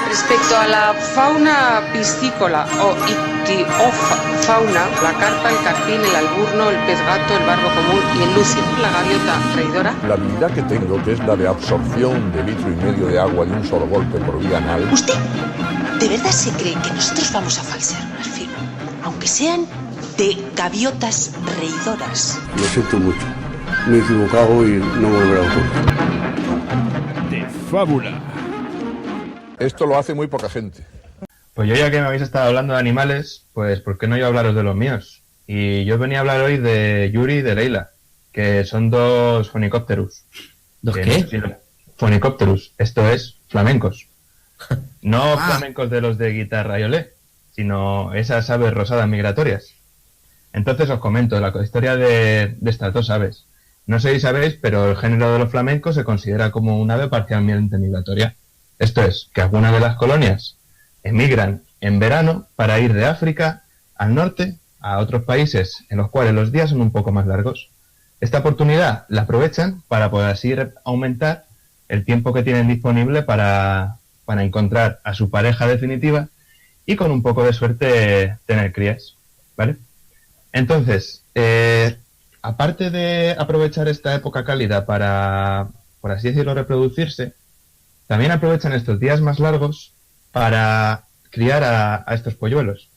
Respecto a la fauna piscícola o ictiofauna, la carpa, el carpín, el alburno, el pez gato, el barbo común y el lucio, la gaviota reidora. La habilidad que tengo, que es la de absorción de 1,5 litros de agua de un solo golpe por vía anal. ¿Usted de verdad se cree que nosotros vamos a falsear una firma, aunque sean de gaviotas reidoras? Lo siento mucho, me he equivocado y no volverá a ocurrir. De fábula. Esto lo hace muy poca gente. Pues yo, ya que me habéis estado hablando de animales, pues ¿por qué no yo hablaros de los míos? Y yo venía a hablar hoy de Yuri y de Leila, que son dos Phoenicopterus. ¿Dos qué? Phoenicopterus, esto es flamencos. No flamencos de los de guitarra y olé, sino esas aves rosadas migratorias. Entonces os comento la historia de estas dos aves. No sé si sabéis, pero el género de los flamencos se considera como un ave parcialmente migratoria. Esto es, que algunas de las colonias emigran en verano para ir de África al norte a otros países en los cuales los días son un poco más largos. Esta oportunidad la aprovechan para poder así aumentar el tiempo que tienen disponible para encontrar a su pareja definitiva y con un poco de suerte tener crías, ¿vale? Entonces, aparte de aprovechar esta época cálida para, por así decirlo, reproducirse, también aprovechan estos días más largos para criar a estos polluelos.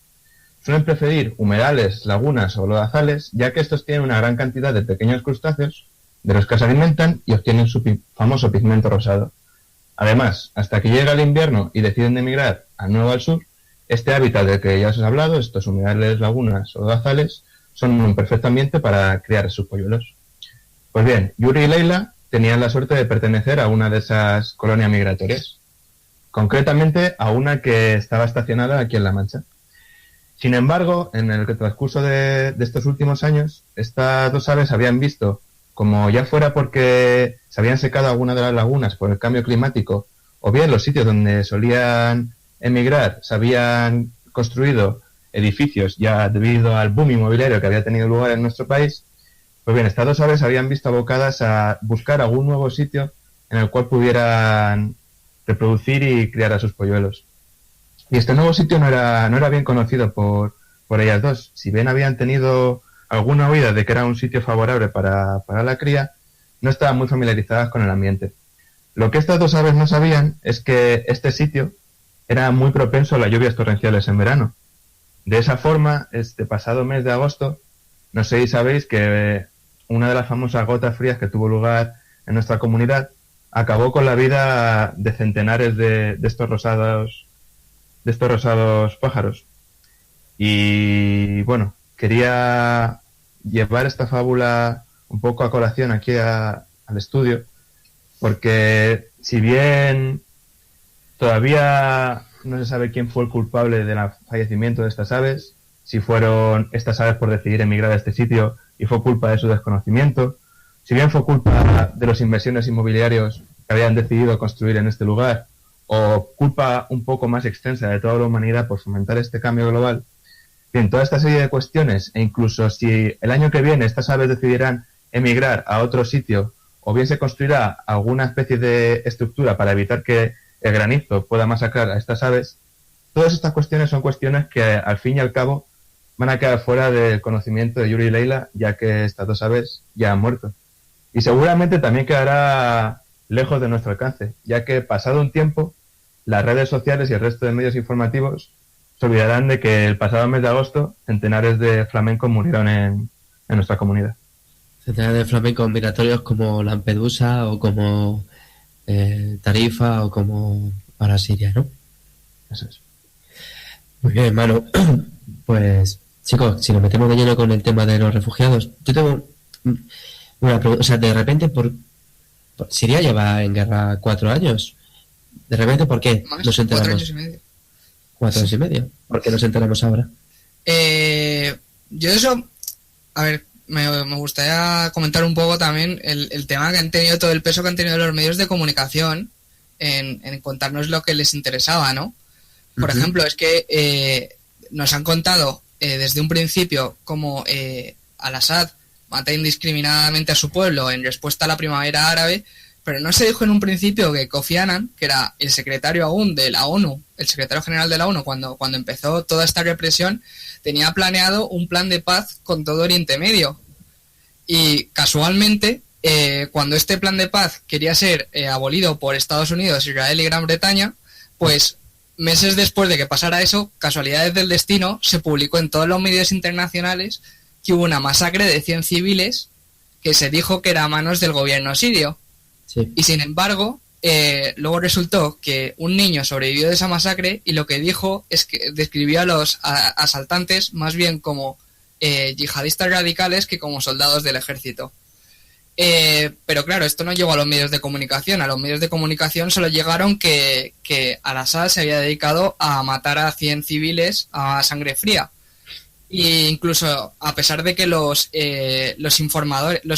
Suelen preferir humedales, lagunas o lodazales, ya que estos tienen una gran cantidad de pequeños crustáceos de los que se alimentan y obtienen su famoso pigmento rosado. Además, hasta que llega el invierno y deciden emigrar al nuevo al sur, este hábitat del que ya os he hablado, estos humedales, lagunas o lodazales, son un perfecto ambiente para criar a sus polluelos. Pues bien, Yuri y Leila tenían la suerte de pertenecer a una de esas colonias migratorias, concretamente a una que estaba estacionada aquí en La Mancha. Sin embargo, en el transcurso de estos últimos años, estas dos aves habían visto, como ya fuera porque se habían secado algunas de las lagunas por el cambio climático, o bien los sitios donde solían emigrar se habían construido edificios ya debido al boom inmobiliario que había tenido lugar en nuestro país. Pues bien, estas dos aves habían visto abocadas a buscar algún nuevo sitio en el cual pudieran reproducir y criar a sus polluelos. Y este nuevo sitio no era bien conocido por ellas dos. Si bien habían tenido alguna oída de que era un sitio favorable para la cría, no estaban muy familiarizadas con el ambiente. Lo que estas dos aves no sabían es que este sitio era muy propenso a las lluvias torrenciales en verano. De esa forma, este pasado mes de agosto, no sé si sabéis que una de las famosas gotas frías que tuvo lugar en nuestra comunidad acabó con la vida de centenares de estos rosados pájaros. Y bueno, quería llevar esta fábula un poco a colación aquí al estudio, porque si bien Todavía no se sabe quién fue el culpable del fallecimiento de estas aves, si fueron estas aves por decidir emigrar a este sitio y fue culpa de su desconocimiento, si bien fue culpa de los inversores inmobiliarios que habían decidido construir en este lugar, o culpa un poco más extensa de toda la humanidad por fomentar este cambio global. Bien, toda esta serie de cuestiones, e incluso si el año que viene estas aves decidirán emigrar a otro sitio, o bien se construirá alguna especie de estructura para evitar que el granizo pueda masacrar a estas aves, todas estas cuestiones son cuestiones que al fin y al cabo van a quedar fuera del conocimiento de Yuri y Leila, ya que estas dos aves ya han muerto. Y seguramente también quedará lejos de nuestro alcance, ya que pasado un tiempo, las redes sociales y el resto de medios informativos se olvidarán de que el pasado mes de agosto centenares de flamencos murieron en nuestra comunidad. Centenares de flamencos migratorios como Lampedusa o como Tarifa o como para Siria, ¿no? Eso es. Muy bien, hermano. Pues, chicos, si nos metemos de lleno con el tema de los refugiados, yo tengo una pregunta. O sea, de repente, Siria lleva en guerra 4 años. De repente, ¿por qué nos enteramos? 4 años y medio. 4 años y medio. ¿Por qué nos enteramos ahora? Yo eso, a ver, me gustaría comentar un poco también el tema que han tenido, todo el peso que han tenido los medios de comunicación en contarnos lo que les interesaba, ¿no? Por ejemplo, es que nos han contado desde un principio cómo Al-Assad mata indiscriminadamente a su pueblo en respuesta a la primavera árabe, pero no se dijo en un principio que Kofi Annan, que era el secretario aún de la ONU, el secretario general de la ONU, cuando empezó toda esta represión, tenía planeado un plan de paz con todo Oriente Medio. Y casualmente, cuando este plan de paz quería ser abolido por Estados Unidos, Israel y Gran Bretaña, pues meses después de que pasara eso, casualidades del destino, se publicó en todos los medios internacionales que hubo una masacre de 100 civiles que se dijo que era a manos del gobierno sirio. Sí. Y sin embargo, luego resultó que un niño sobrevivió de esa masacre y lo que dijo es que describió a los asaltantes más bien como yihadistas radicales que como soldados del ejército. Pero claro, esto no llegó a los medios de comunicación. A los medios de comunicación solo llegaron que Al-Assad se había dedicado a matar a 100 civiles a sangre fría. E incluso a pesar de que los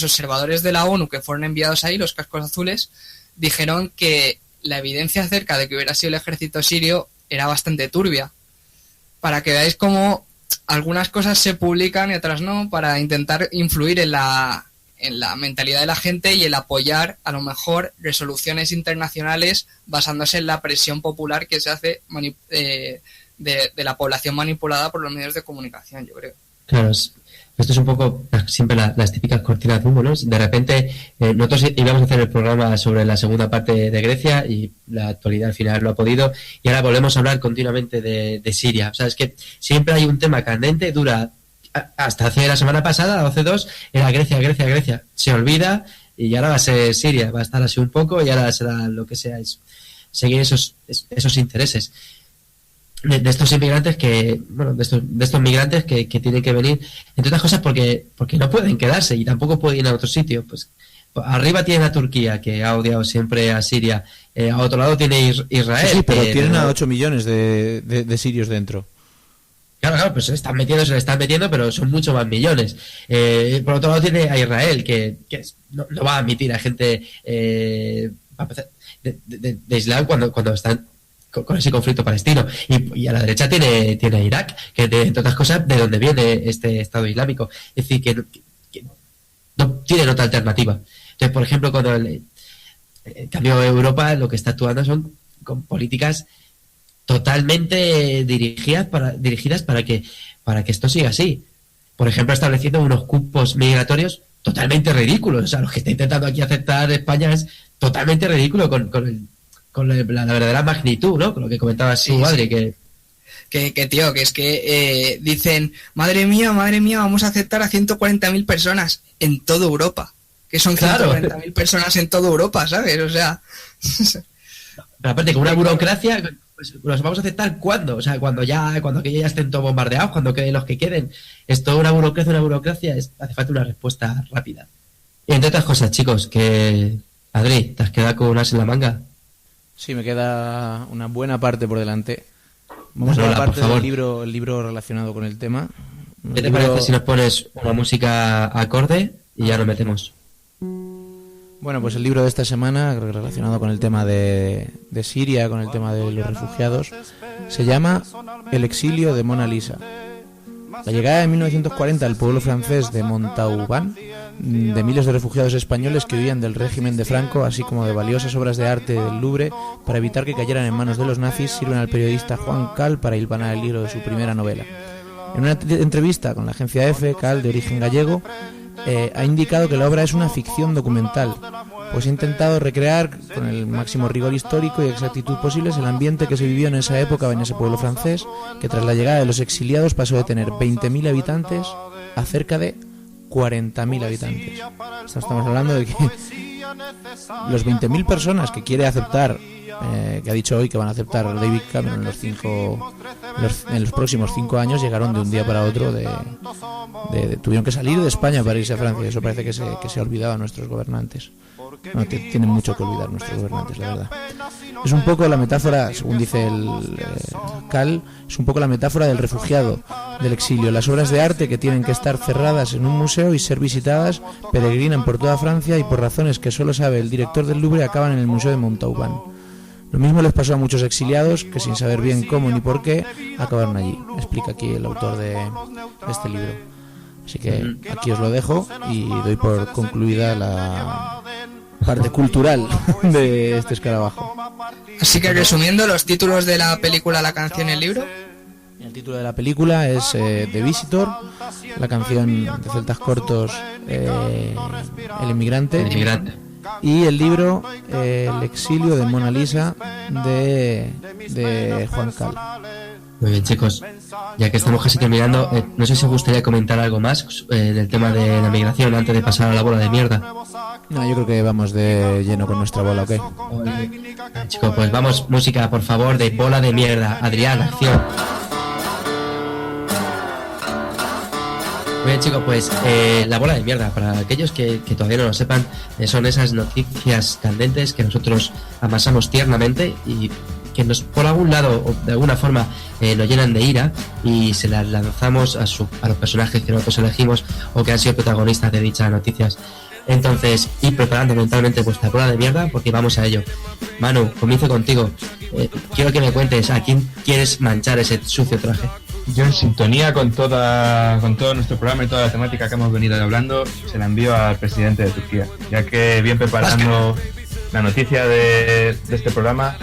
observadores de la ONU que fueron enviados ahí, los cascos azules, dijeron que la evidencia acerca de que hubiera sido el ejército sirio era bastante turbia. Para que veáis cómo algunas cosas se publican y otras no, para intentar influir en la mentalidad de la gente y el apoyar a lo mejor resoluciones internacionales basándose en la presión popular que se hace de la población manipulada por los medios de comunicación, yo creo. Claro, esto es un poco siempre las típicas cortinas de humo, ¿no? De repente nosotros íbamos a hacer el programa sobre la segunda parte de Grecia y la actualidad al final no ha podido, y ahora volvemos a hablar continuamente de Siria. O sea, es que siempre hay un tema candente, dura hasta hace la semana pasada, hace 2, era Grecia, se olvida y ahora va a ser Siria, va a estar así un poco y ahora será lo que sea, es seguir esos intereses de estos inmigrantes de estos migrantes que tienen que venir, entre otras cosas porque no pueden quedarse y tampoco pueden ir a otro sitio. Pues arriba tienen a Turquía, que ha odiado siempre a Siria, a otro lado tiene Israel. Sí, pero tienen a 8 millones de sirios dentro. Claro, pues se le están metiendo, pero son mucho más millones. Por otro lado tiene a Israel, que no va a admitir a gente de Islam cuando están con ese conflicto palestino. Y a la derecha tiene a Irak, que entre otras cosas de donde viene este Estado Islámico. Es decir, que no tienen otra alternativa. Entonces, por ejemplo, cuando en cambio Europa lo que está actuando son con políticas totalmente dirigidas para que esto siga así. Por ejemplo, estableciendo unos cupos migratorios totalmente ridículos. O sea, lo que está intentando aquí aceptar España es totalmente ridículo con la verdadera magnitud, ¿no? Con lo que comentaba su Adri, que tío, que es que dicen, madre mía, vamos a aceptar a 140.000 personas en toda Europa. Que son 140.000 personas en toda Europa, ¿sabes? O sea... Pero aparte, con una burocracia... Pues, ¿los vamos a aceptar cuándo? O sea, cuando aquellos ya estén todos bombardeados, cuando queden los que queden. Es toda una burocracia, hace falta una respuesta rápida. Y entre otras cosas, chicos, que... Adri, ¿te has quedado con un as en la manga? Sí, me queda una buena parte por delante. Vamos a Lola, la parte por favor. del libro relacionado con el tema. ¿Qué te parece si nos pones una música acorde y ya nos metemos? Bueno, pues el libro de esta semana, relacionado con el tema de Siria, con el tema de los refugiados, se llama El exilio de Mona Lisa. La llegada en 1940 al pueblo francés de Montauban de miles de refugiados españoles que huían del régimen de Franco, así como de valiosas obras de arte del Louvre, para evitar que cayeran en manos de los nazis, sirven al periodista Juan Cal para hilvanar el hilo de su primera novela. En una entrevista con la agencia EFE, Cal, de origen gallego, ha indicado que la obra es una ficción documental, pues ha intentado recrear con el máximo rigor histórico y exactitud posibles el ambiente que se vivió en esa época en ese pueblo francés, que tras la llegada de los exiliados pasó de tener 20.000 habitantes a cerca de 40.000 habitantes. Estamos hablando de que los 20.000 personas que quiere aceptar, que ha dicho hoy que van a aceptar David Cameron en los próximos 5 años, llegaron de un día para otro, tuvieron que salir de España para irse a Francia. Eso parece que se ha olvidado a nuestros gobernantes. No, tienen mucho que olvidar nuestros gobernantes, la verdad. Es un poco la metáfora, según dice el Cal, es un poco la metáfora del refugiado, del exilio. Las obras de arte que tienen que estar cerradas en un museo y ser visitadas peregrinan por toda Francia y por razones que solo sabe el director del Louvre acaban en el Museo de Montauban. Lo mismo les pasó a muchos exiliados que sin saber bien cómo ni por qué acabaron allí, explica aquí el autor de este libro. Así que aquí os lo dejo y doy por concluida la parte cultural de este escarabajo. Así que resumiendo, los títulos de la película, la canción y el libro. El título de la película es The Visitor, la canción de Celtas Cortos El Inmigrante. Y el libro El exilio de Mona Lisa de Juan Cal. Muy bien, chicos, ya que estamos casi terminando, no sé si os gustaría comentar algo más del tema de la migración antes de pasar a la bola de mierda. No, yo creo que vamos de lleno con nuestra bola, ¿ok? Chicos, pues vamos, música, por favor, de bola de mierda. Adrián, acción. Muy bien, chicos, pues la bola de mierda, para aquellos que todavía no lo sepan, son esas noticias candentes que nosotros amasamos tiernamente y que nos, por algún lado o de alguna forma, nos llenan de ira y se las lanzamos a los personajes que nosotros elegimos o que han sido protagonistas de dichas noticias. Entonces, ir preparando mentalmente vuestra bola de mierda porque vamos a ello. Manu, comienzo contigo. Quiero que me cuentes a quién quieres manchar ese sucio traje. Yo, en sintonía con todo nuestro programa y toda la temática que hemos venido hablando, se la envío al presidente de Turquía, ya que bien preparando la noticia de este programa,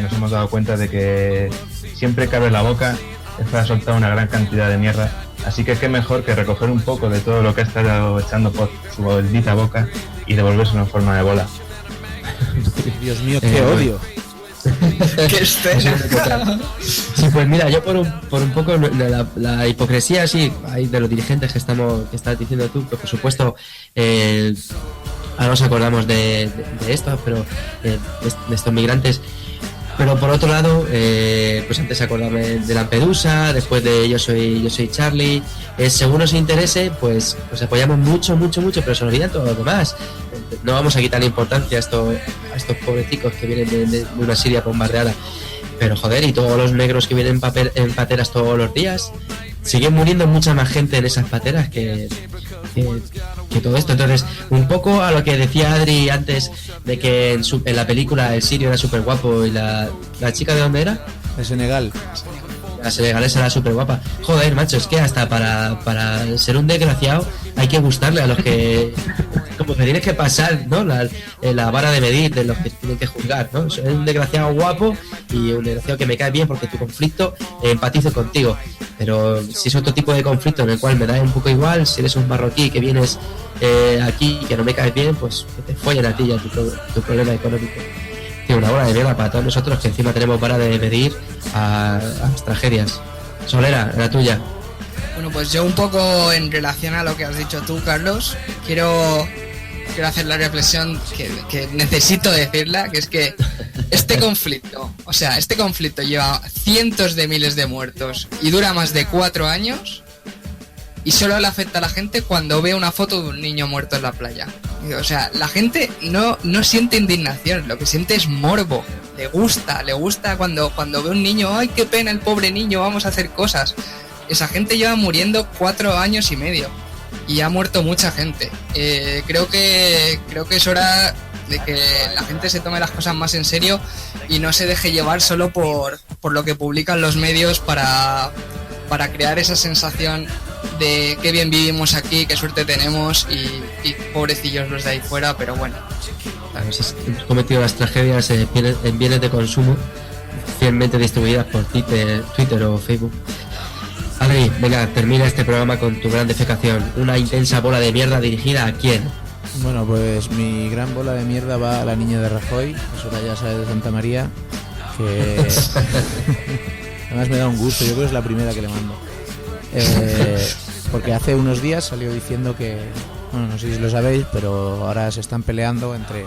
nos hemos dado cuenta de que siempre que abre la boca es para soltar una gran cantidad de mierda. Así que qué mejor que recoger un poco de todo lo que ha estado echando por su bendita boca y devolvérselo en forma de bola. Dios mío, qué odio. ¡Qué escena! Sí, pues mira, yo por un poco de la hipocresía así de los dirigentes que estás diciendo tú, que por supuesto ahora nos acordamos de esto, pero de estos migrantes. Pero por otro lado, pues antes acordarme de Lampedusa, después de Yo soy Charlie, según nos interese, pues apoyamos mucho, pero se olvidan todos los demás. No vamos a quitarle importancia a estos pobrecicos que vienen de una Siria bombardeada. Pero joder, y todos los negros que vienen en pateras todos los días, siguen muriendo mucha más gente en esas pateras que todo esto. Entonces, un poco a lo que decía Adri antes, de que en la película el sirio era súper guapo y la chica, ¿de dónde era? De Senegal. La senegalesa era súper guapa. Joder, macho, es que hasta para ser un desgraciado hay que gustarle a los que... como que tienes que pasar, ¿no? La vara de medir de los que tienen que juzgar, ¿no? Soy un desgraciado guapo y un desgraciado que me cae bien porque tu conflicto empatizo contigo. Pero si es otro tipo de conflicto en el cual me da un poco igual, si eres un marroquí que vienes aquí y que no me caes bien, pues que te follen a ti ya tu problema económico. Tío, una bola de mierda para todos nosotros que encima tenemos vara de medir a las tragedias. Solera, la tuya. Bueno, pues yo un poco en relación a lo que has dicho tú, Carlos, quiero hacer la reflexión que necesito decirla, que es que este conflicto lleva cientos de miles de muertos y dura más de 4 años y solo le afecta a la gente cuando ve una foto de un niño muerto en la playa. O sea, la gente no siente indignación, lo que siente es morbo. le gusta cuando ve un niño, ¡ay, qué pena el pobre niño, vamos a hacer cosas! Esa gente lleva muriendo 4 años y medio y ha muerto mucha gente. Creo que es hora de que la gente se tome las cosas más en serio y no se deje llevar solo por lo que publican los medios para crear esa sensación de qué bien vivimos aquí, qué suerte tenemos y pobrecillos los de ahí fuera, pero bueno. A veces han cometido las tragedias en bienes de consumo fielmente distribuidas por Twitter o Facebook. Adri, venga, termina este programa con tu gran defecación. Una intensa bola de mierda dirigida ¿a quién? Bueno, pues mi gran bola de mierda va a la niña de Rajoy, Soraya Sáez de Santa María, que además me da un gusto, yo creo que es la primera que le mando. Porque hace unos días salió diciendo que, bueno, no sé si lo sabéis, pero ahora se están peleando entre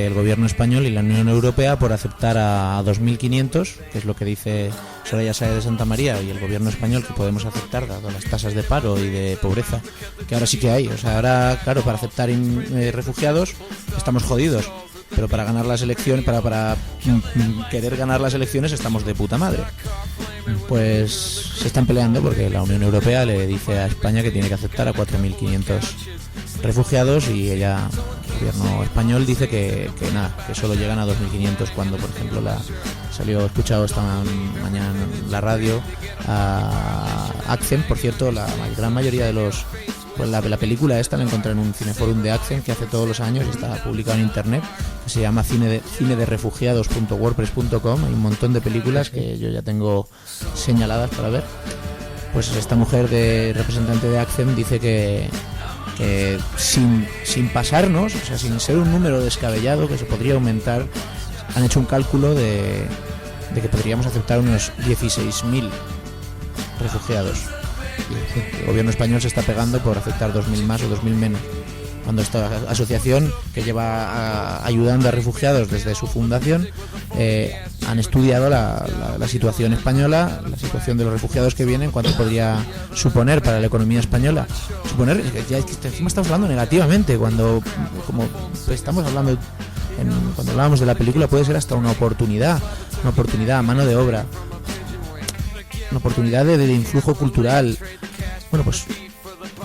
el gobierno español y la Unión Europea por aceptar a 2.500, que es lo que dice Soraya Sáez de Santa María, y el gobierno español que podemos aceptar dado las tasas de paro y de pobreza que ahora sí que hay. O sea, ahora, claro, para aceptar refugiados estamos jodidos, pero para ganar las elecciones, para querer ganar las elecciones estamos de puta madre. Pues se están peleando porque la Unión Europea le dice a España que tiene que aceptar a 4.500 refugiados y ella, el gobierno español, dice que nada, que solo llegan a 2.500 cuando, por ejemplo, he escuchado esta mañana en la radio a Accent. Por cierto, la gran mayoría de los... Pues la película esta la encontré en un cineforum de Accent que hace todos los años y está publicado en internet, que se llama cinederefugiados.wordpress.com. Hay un montón de películas que yo ya tengo señaladas para ver. Pues esta mujer representante de Accent dice que sin pasarnos, o sea, sin ser un número descabellado, que se podría aumentar, han hecho un cálculo de que podríamos aceptar unos 16.000 refugiados. El gobierno español se está pegando por aceptar 2.000 más o 2.000 menos, cuando esta asociación que lleva ayudando a refugiados desde su fundación han estudiado la situación española, la situación de los refugiados que vienen, cuánto podría suponer para la economía española. Suponer, ya encima estamos hablando negativamente, cuando como estamos hablando cuando hablábamos de la película, puede ser hasta una oportunidad, mano de obra, una oportunidad de influjo cultural. Bueno, pues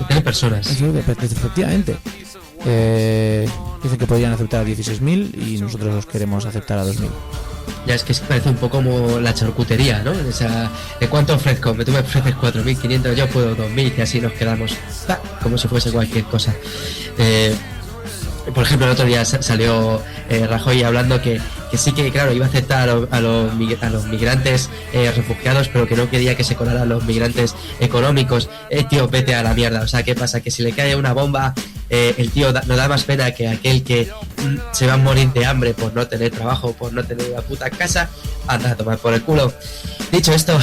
tiene personas. Efectivamente. Dicen que podrían aceptar a 16.000 y nosotros los queremos aceptar a 2.000. Ya es que parece un poco como la charcutería, ¿no? O sea, ¿cuánto ofrezco? Tú me ofreces 4.500, yo puedo 2.000 y así nos quedamos como si fuese cualquier cosa. Por ejemplo, el otro día salió Rajoy hablando que sí que, claro, iba a aceptar a los migrantes refugiados, pero que no quería que se colaran los migrantes económicos. Tío, vete a la mierda. O sea, ¿qué pasa? Que si le cae una bomba, el tío no da más pena que aquel que se va a morir de hambre por no tener trabajo, por no tener una puta casa. Anda a tomar por el culo. Dicho esto...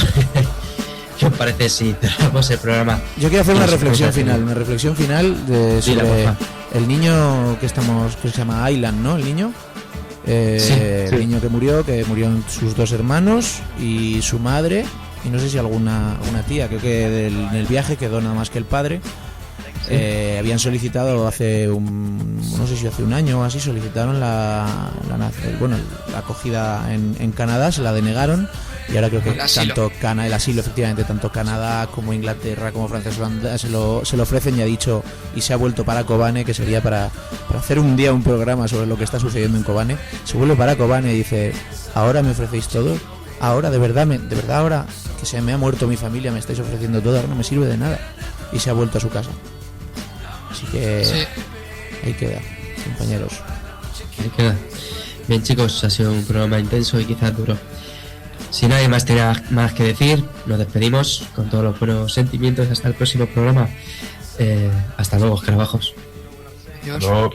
¿Qué os parece si cerramos el programa? Yo quiero hacer una reflexión final sobre el niño que se llama Aylan, ¿no? El niño, el niño que murió sus 2 hermanos y su madre, y no sé si alguna tía. Creo que en el viaje quedó nada más que el padre. Habían solicitado hace un año o así, solicitaron la acogida en Canadá, se la denegaron. Y ahora creo que el asilo, efectivamente, tanto Canadá como Inglaterra como Francia se lo ofrecen, y ha dicho, y se ha vuelto para Kobane, que sería para hacer un día un programa sobre lo que está sucediendo en Kobane. Se vuelve para Kobane y dice, ahora me ofrecéis todo, ahora de verdad ahora que se me ha muerto mi familia me estáis ofreciendo todo, ahora no me sirve de nada. Y se ha vuelto a su casa. Así que ahí queda, compañeros. Ahí queda. Bien, chicos, ha sido un programa intenso y quizás duro. Si nadie más tiene más que decir, nos despedimos con todos los buenos sentimientos hasta el próximo programa. Hasta luego, escarabajos. Adiós.